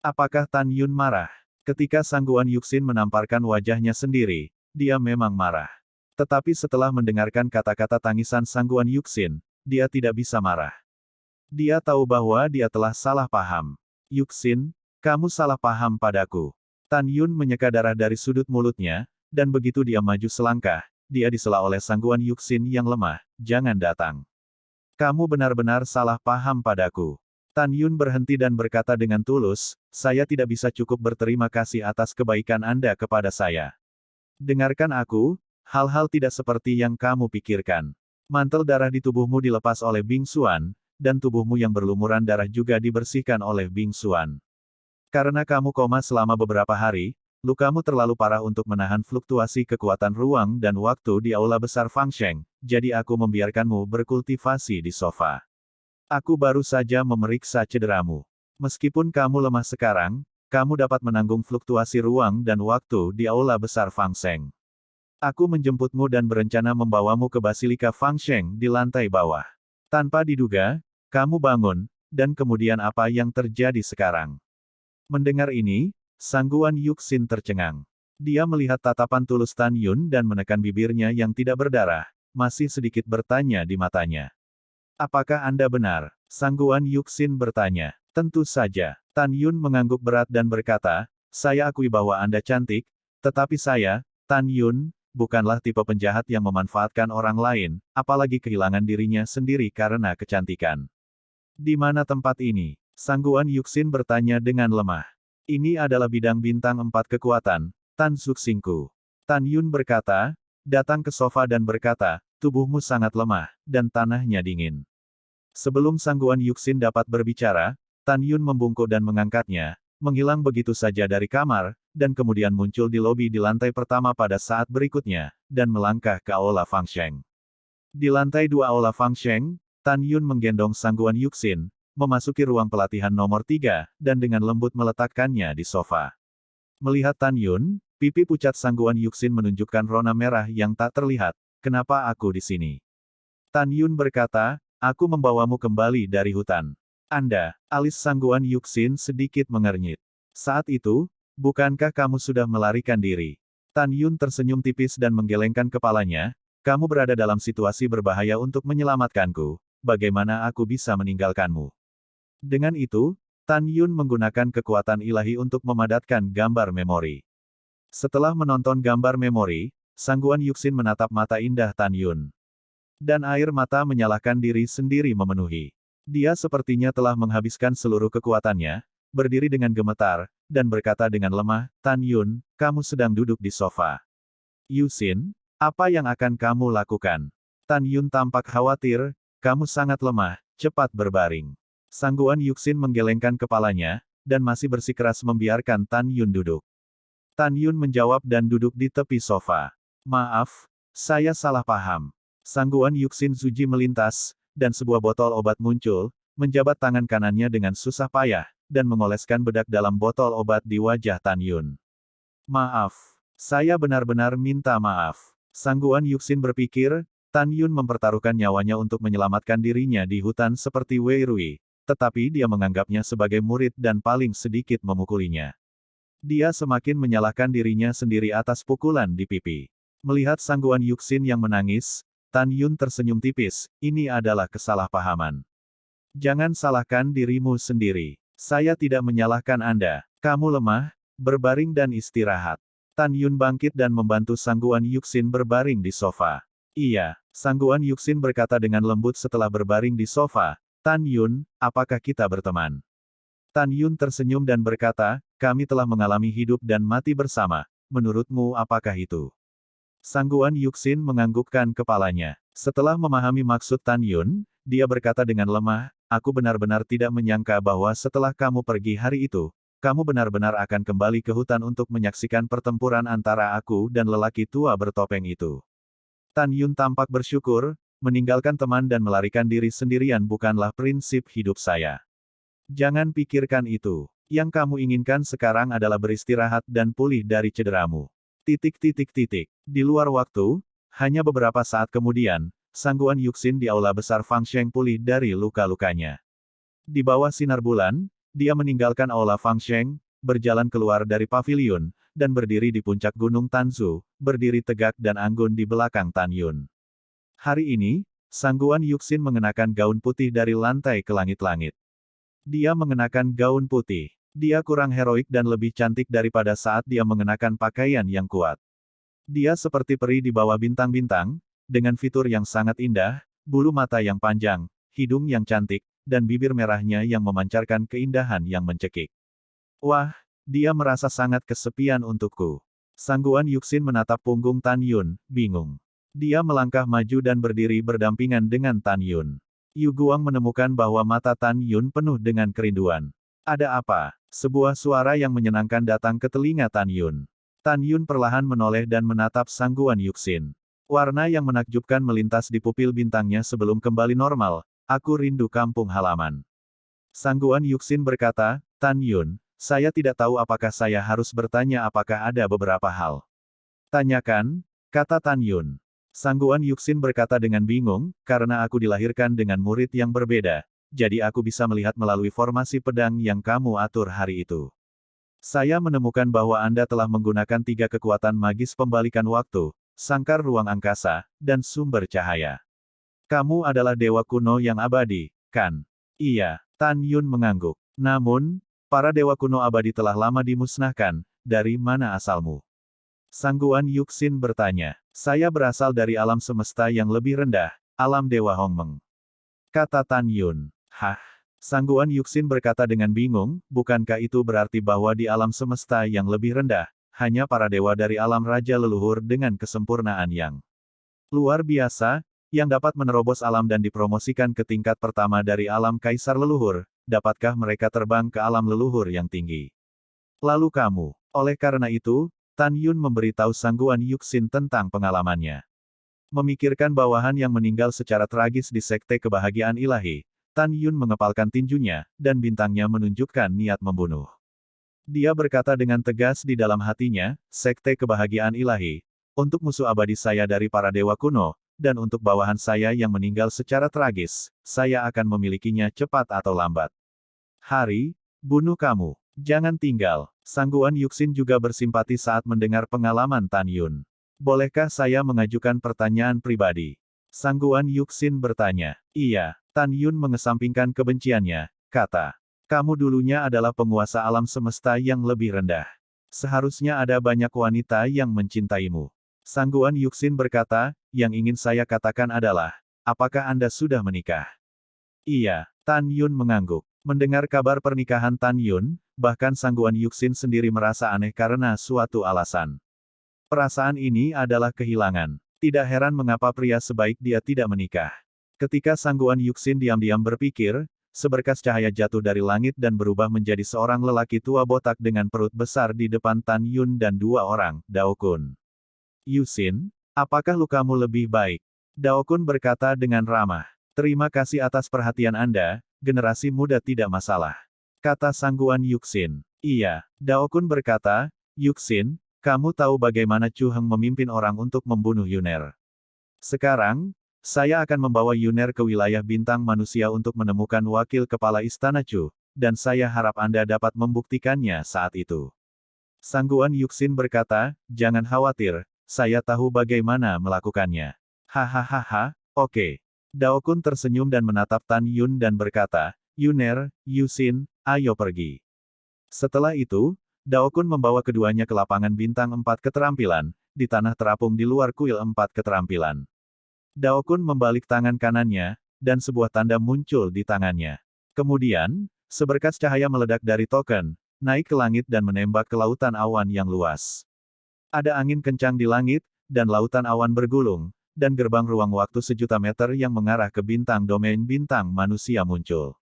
Speaker 1: Apakah Tan Yun marah? Ketika Sangguan Yuxin menamparkan wajahnya sendiri, dia memang marah. Tetapi setelah mendengarkan kata-kata tangisan Sangguan Yuxin, dia tidak bisa marah. Dia tahu bahwa dia telah salah paham. Yuxin, kamu salah paham padaku. Tan Yun menyeka darah dari sudut mulutnya, dan begitu dia maju selangkah, dia disela oleh Sangguan Yuxin yang lemah, jangan datang. Kamu benar-benar salah paham padaku. Tan Yun berhenti dan berkata dengan tulus, saya tidak bisa cukup berterima kasih atas kebaikan Anda kepada saya. Dengarkan aku, hal-hal tidak seperti yang kamu pikirkan. Mantel darah di tubuhmu dilepas oleh Bing Xuan, dan tubuhmu yang berlumuran darah juga dibersihkan oleh Bing Xuan. Karena kamu koma selama beberapa hari, lukamu terlalu parah untuk menahan fluktuasi kekuatan ruang dan waktu di aula besar Fangsheng, jadi aku membiarkanmu berkultivasi di sofa. Aku baru saja memeriksa cederamu. Meskipun kamu lemah sekarang, kamu dapat menanggung fluktuasi ruang dan waktu di aula besar Fangsheng. Aku menjemputmu dan berencana membawamu ke Basilika Fangsheng di lantai bawah. Tanpa diduga, kamu bangun, dan kemudian apa yang terjadi sekarang? Mendengar ini, Sangguan Yuxin tercengang. Dia melihat tatapan tulus Tan Yun dan menekan bibirnya yang tidak berdarah, masih sedikit bertanya di matanya. Apakah Anda benar? Sangguan Yuxin bertanya. Tentu saja. Tan Yun mengangguk berat dan berkata, saya akui bahwa Anda cantik, tetapi saya, Tan Yun, bukanlah tipe penjahat yang memanfaatkan orang lain, apalagi kehilangan dirinya sendiri karena kecantikan. Di mana tempat ini? Sangguan Yuxin bertanya dengan lemah. Ini adalah bidang bintang 4 kekuatan, Tan Suxingku. Tan Yun berkata, datang ke sofa dan berkata, tubuhmu sangat lemah, dan tanahnya dingin. Sebelum Sangguan Yuxin dapat berbicara, Tan Yun membungkuk dan mengangkatnya, menghilang begitu saja dari kamar, dan kemudian muncul di lobi di lantai pertama pada saat berikutnya, dan melangkah ke aula Fangsheng. Di lantai 2 aula Fangsheng, Tan Yun menggendong Sangguan Yuxin, memasuki ruang pelatihan nomor 3, dan dengan lembut meletakkannya di sofa. Melihat Tan Yun, pipi pucat Sangguan Yuxin menunjukkan rona merah yang tak terlihat. Kenapa aku di sini? Tan Yun berkata, aku membawamu kembali dari hutan. Anda, alis Sangguan Yuxin sedikit mengernyit. Saat itu, bukankah kamu sudah melarikan diri? Tan Yun tersenyum tipis dan menggelengkan kepalanya, kamu berada dalam situasi berbahaya untuk menyelamatkanku, bagaimana aku bisa meninggalkanmu? Dengan itu, Tan Yun menggunakan kekuatan ilahi untuk memadatkan gambar memori. Setelah menonton gambar memori, Sangguan Yuxin menatap mata indah Tan Yun. Dan air mata menyalahkan diri sendiri memenuhi. Dia sepertinya telah menghabiskan seluruh kekuatannya, berdiri dengan gemetar, dan berkata dengan lemah, Tan Yun, kamu sedang duduk di sofa. Yuxin, Apa yang akan kamu lakukan? Tan Yun tampak khawatir, kamu sangat lemah, cepat berbaring. Sangguan Yuxin menggelengkan kepalanya, dan masih bersikeras membiarkan Tan Yun duduk. Tan Yun menjawab dan duduk di tepi sofa. Maaf, saya salah paham. Sangguan Yuxin Zuji melintas, dan sebuah botol obat muncul, menjabat tangan kanannya dengan susah payah, dan mengoleskan bedak dalam botol obat di wajah Tan Yun. Maaf. Saya benar-benar minta maaf. Sangguan Yuxin berpikir, Tan Yun mempertaruhkan nyawanya untuk menyelamatkan dirinya di hutan seperti Wei Rui, tetapi dia menganggapnya sebagai murid dan paling sedikit memukulinya. Dia semakin menyalahkan dirinya sendiri atas pukulan di pipi. Melihat Sangguan Yuxin yang menangis, Tan Yun tersenyum tipis, ini adalah kesalahpahaman. Jangan salahkan dirimu sendiri. Saya tidak menyalahkan Anda. Kamu lemah, berbaring dan istirahat. Tan Yun bangkit dan membantu Sangguan Yuxin berbaring di sofa. Iya, Sangguan Yuxin berkata dengan lembut setelah berbaring di sofa, Tan Yun, apakah kita berteman? Tan Yun tersenyum dan berkata, kami telah mengalami hidup dan mati bersama, menurutmu apakah itu? Sangguan Yuxin menganggukkan kepalanya. Setelah memahami maksud Tan Yun, dia berkata dengan lemah, aku benar-benar tidak menyangka bahwa setelah kamu pergi hari itu, kamu benar-benar akan kembali ke hutan untuk menyaksikan pertempuran antara aku dan lelaki tua bertopeng itu. Tan Yun tampak bersyukur, meninggalkan teman dan melarikan diri sendirian bukanlah prinsip hidup saya. Jangan pikirkan itu. Yang kamu inginkan sekarang adalah beristirahat dan pulih dari cederamu. Di luar waktu, hanya beberapa saat kemudian, Sangguan Yuxin di aula besar Fang Sheng pulih dari luka-lukanya. Di bawah sinar bulan, dia meninggalkan aula Fang Sheng, berjalan keluar dari paviliun, dan berdiri di puncak gunung Tanzu, berdiri tegak dan anggun di belakang Tan Yun. Hari ini, Sangguan Yuxin mengenakan gaun putih dari lantai ke langit-langit. Dia mengenakan gaun putih. Dia kurang heroik dan lebih cantik daripada saat dia mengenakan pakaian yang kuat. Dia seperti peri di bawah bintang-bintang, dengan fitur yang sangat indah, bulu mata yang panjang, hidung yang cantik, dan bibir merahnya yang memancarkan keindahan yang mencekik. Wah, dia merasa sangat kesepian untukku. Sangguan Yuxin menatap punggung Tan Yun, bingung. Dia melangkah maju dan berdiri berdampingan dengan Tan Yun. Yu Guang menemukan bahwa mata Tan Yun penuh dengan kerinduan. Ada apa? Sebuah suara yang menyenangkan datang ke telinga Tan Yun. Tan Yun perlahan menoleh dan menatap Sangguan Yuxin. Warna yang menakjubkan melintas di pupil bintangnya sebelum kembali normal, aku rindu kampung halaman. Sangguan Yuxin berkata, Tan Yun, saya tidak tahu apakah saya harus bertanya apakah ada beberapa hal. Tanyakan, kata Tan Yun. Sangguan Yuxin berkata dengan bingung, karena aku dilahirkan dengan murid yang berbeda, jadi aku bisa melihat melalui formasi pedang yang kamu atur hari itu. Saya menemukan bahwa Anda telah menggunakan 3 kekuatan magis pembalikan waktu, sangkar ruang angkasa, dan sumber cahaya. Kamu adalah dewa kuno yang abadi, kan? Iya, Tan Yun mengangguk. Namun, para dewa kuno abadi telah lama dimusnahkan, dari mana asalmu? Sangguan Yuxin bertanya. Saya berasal dari alam semesta yang lebih rendah, alam Dewa Hongmeng. Kata Tan Yun. Hah? Sangguan Yuxin berkata dengan bingung, bukankah itu berarti bahwa di alam semesta yang lebih rendah, hanya para dewa dari alam raja leluhur dengan kesempurnaan yang luar biasa, yang dapat menerobos alam dan dipromosikan ke tingkat pertama dari alam kaisar leluhur, dapatkah mereka terbang ke alam leluhur yang tinggi? Lalu kamu, oleh karena itu, Tan Yun memberitahu Sangguan Yuxin tentang pengalamannya. Memikirkan bawahan yang meninggal secara tragis di Sekte Kebahagiaan Ilahi, Tan Yun mengepalkan tinjunya, dan bintangnya menunjukkan niat membunuh. Dia berkata dengan tegas di dalam hatinya, Sekte Kebahagiaan Ilahi, untuk musuh abadi saya dari para dewa kuno, dan untuk bawahan saya yang meninggal secara tragis, saya akan memilikinya cepat atau lambat. Hari, bunuh kamu. Jangan tinggal. Sangguan Yuxin juga bersimpati saat mendengar pengalaman Tan Yun. Bolehkah saya mengajukan pertanyaan pribadi? Sangguan Yuxin bertanya. Iya. Tan Yun mengesampingkan kebenciannya, kata. Kamu dulunya adalah penguasa alam semesta yang lebih rendah. Seharusnya ada banyak wanita yang mencintaimu. Sangguan Yuxin berkata, yang ingin saya katakan adalah, apakah Anda sudah menikah? Iya. Tan Yun mengangguk. Mendengar kabar pernikahan Tan Yun, bahkan Sangguan Yuxin sendiri merasa aneh karena suatu alasan. Perasaan ini adalah kehilangan. Tidak heran mengapa pria sebaik dia tidak menikah. Ketika Sangguan Yuxin diam-diam berpikir, seberkas cahaya jatuh dari langit dan berubah menjadi seorang lelaki tua botak dengan perut besar di depan Tan Yun dan dua orang, Dao Kun. Yuxin, apakah lukamu lebih baik? Dao Kun berkata dengan ramah. Terima kasih atas perhatian Anda, generasi muda tidak masalah. Kata Sangguan Yuxin. Iya, Dao Kun berkata, Yuxin, kamu tahu bagaimana Chu Heng memimpin orang untuk membunuh Yuner. Sekarang, saya akan membawa Yuner ke wilayah bintang manusia untuk menemukan wakil kepala istana Chu, dan saya harap Anda dapat membuktikannya saat itu. Sangguan Yuxin berkata, jangan khawatir, saya tahu bagaimana melakukannya. Hahaha, oke. Dao Kun tersenyum dan menatap Tan Yun dan berkata, Yuner, Yuxin, ayo pergi. Setelah itu, Dao Kun membawa keduanya ke lapangan bintang 4 keterampilan, di tanah terapung di luar kuil 4 keterampilan. Dao Kun membalik tangan kanannya, dan sebuah tanda muncul di tangannya. Kemudian, seberkas cahaya meledak dari token, naik ke langit dan menembak ke lautan awan yang luas. Ada angin kencang di langit, dan lautan awan bergulung, dan gerbang ruang waktu sejuta meter yang mengarah ke bintang domain bintang manusia muncul.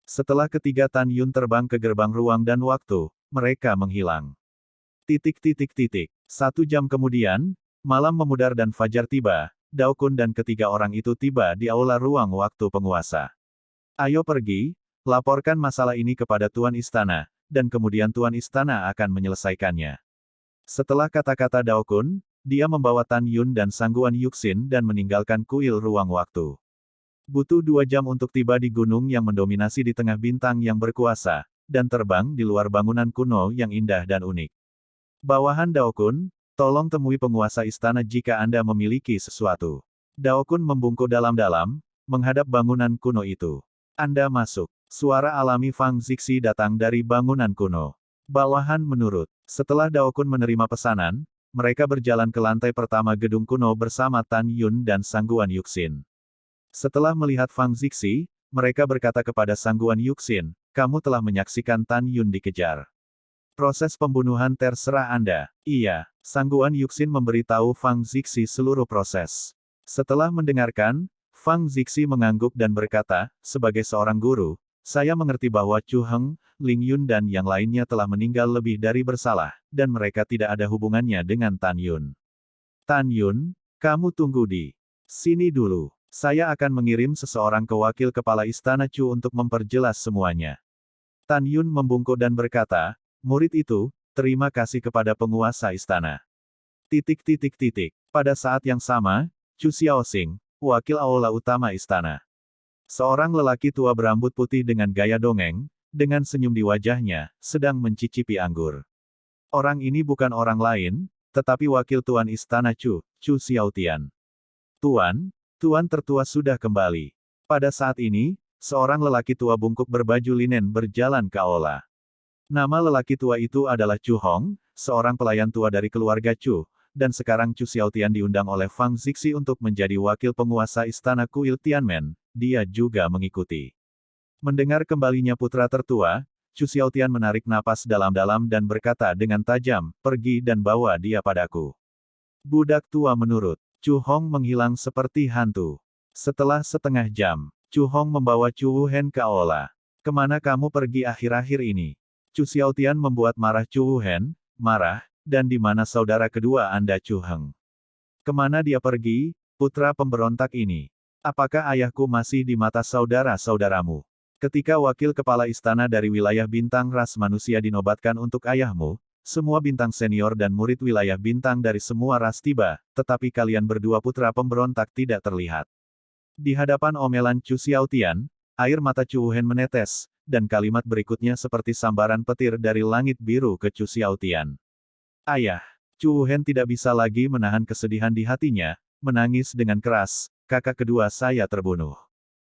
Speaker 1: Setelah ketiga Tan Yun terbang ke gerbang ruang dan waktu, mereka menghilang. 1 jam kemudian, malam memudar dan fajar tiba, Dao Kun dan ketiga orang itu tiba di aula ruang waktu penguasa. Ayo pergi, laporkan masalah ini kepada Tuan Istana, dan kemudian Tuan Istana akan menyelesaikannya. Setelah kata-kata Dao Kun, dia membawa Tan Yun dan Sangguan Yuxin dan meninggalkan kuil ruang waktu. Butuh 2 jam untuk tiba di gunung yang mendominasi di tengah bintang yang berkuasa, dan terbang di luar bangunan kuno yang indah dan unik. Bawahan Dao Kun, tolong temui penguasa istana jika Anda memiliki sesuatu. Dao Kun membungkuk dalam-dalam, menghadap bangunan kuno itu. Anda masuk. Suara alami Fang Zixi datang dari bangunan kuno. Bawahan menurut. Setelah Dao Kun menerima pesanan, mereka berjalan ke lantai pertama gedung kuno bersama Tan Yun dan Sangguan Yuxin. Setelah melihat Fang Zixi, mereka berkata kepada Sangguan Yuxin, kamu telah menyaksikan Tan Yun dikejar. Proses pembunuhan terserah Anda. Iya, Sangguan Yuxin memberitahu Fang Zixi seluruh proses. Setelah mendengarkan, Fang Zixi mengangguk dan berkata, sebagai seorang guru, saya mengerti bahwa Chu Heng, Ling Yun dan yang lainnya telah meninggal lebih dari bersalah, dan mereka tidak ada hubungannya dengan Tan Yun. Tan Yun, kamu tunggu di sini dulu. Saya akan mengirim seseorang ke wakil kepala istana Chu untuk memperjelas semuanya. Tan Yun membungkuk dan berkata, murid itu, terima kasih kepada penguasa istana. Pada saat yang sama, Chu Xiaoxing, wakil aula utama istana. Seorang lelaki tua berambut putih dengan gaya dongeng, dengan senyum di wajahnya, sedang mencicipi anggur. Orang ini bukan orang lain, tetapi wakil tuan istana Chu Xiaotian. Tuan tertua sudah kembali. Pada saat ini, seorang lelaki tua bungkuk berbaju linen berjalan ke aula. Nama lelaki tua itu adalah Chu Hong, seorang pelayan tua dari keluarga Chu, dan sekarang Chu Xiaotian diundang oleh Fang Zixi untuk menjadi wakil penguasa istana kuil Tianmen, dia juga mengikuti. Mendengar kembalinya putra tertua, Chu Xiaotian menarik napas dalam-dalam dan berkata dengan tajam, pergi dan bawa dia padaku. Budak tua menurut. Chu Hong menghilang seperti hantu. Setelah setengah jam, Chu Hong membawa Chu Wuhen ke aula. Kemana kamu pergi akhir-akhir ini? Chu Xiaotian membuat marah Chu Wuhen, marah, dan di mana saudara kedua Anda Chu Heng? Kemana dia pergi, putra pemberontak ini? Apakah ayahku masih di mata saudara-saudaramu? Ketika wakil kepala istana dari wilayah bintang ras manusia dinobatkan untuk ayahmu, semua bintang senior dan murid wilayah bintang dari semua ras tiba, tetapi kalian berdua putra pemberontak tidak terlihat. Di hadapan omelan Chu Xiaotian, air mata Chu Wuhen menetes, dan kalimat berikutnya seperti sambaran petir dari langit biru ke Chu Xiaotian. Ayah, Chu Wuhen tidak bisa lagi menahan kesedihan di hatinya, menangis dengan keras, kakak kedua saya terbunuh.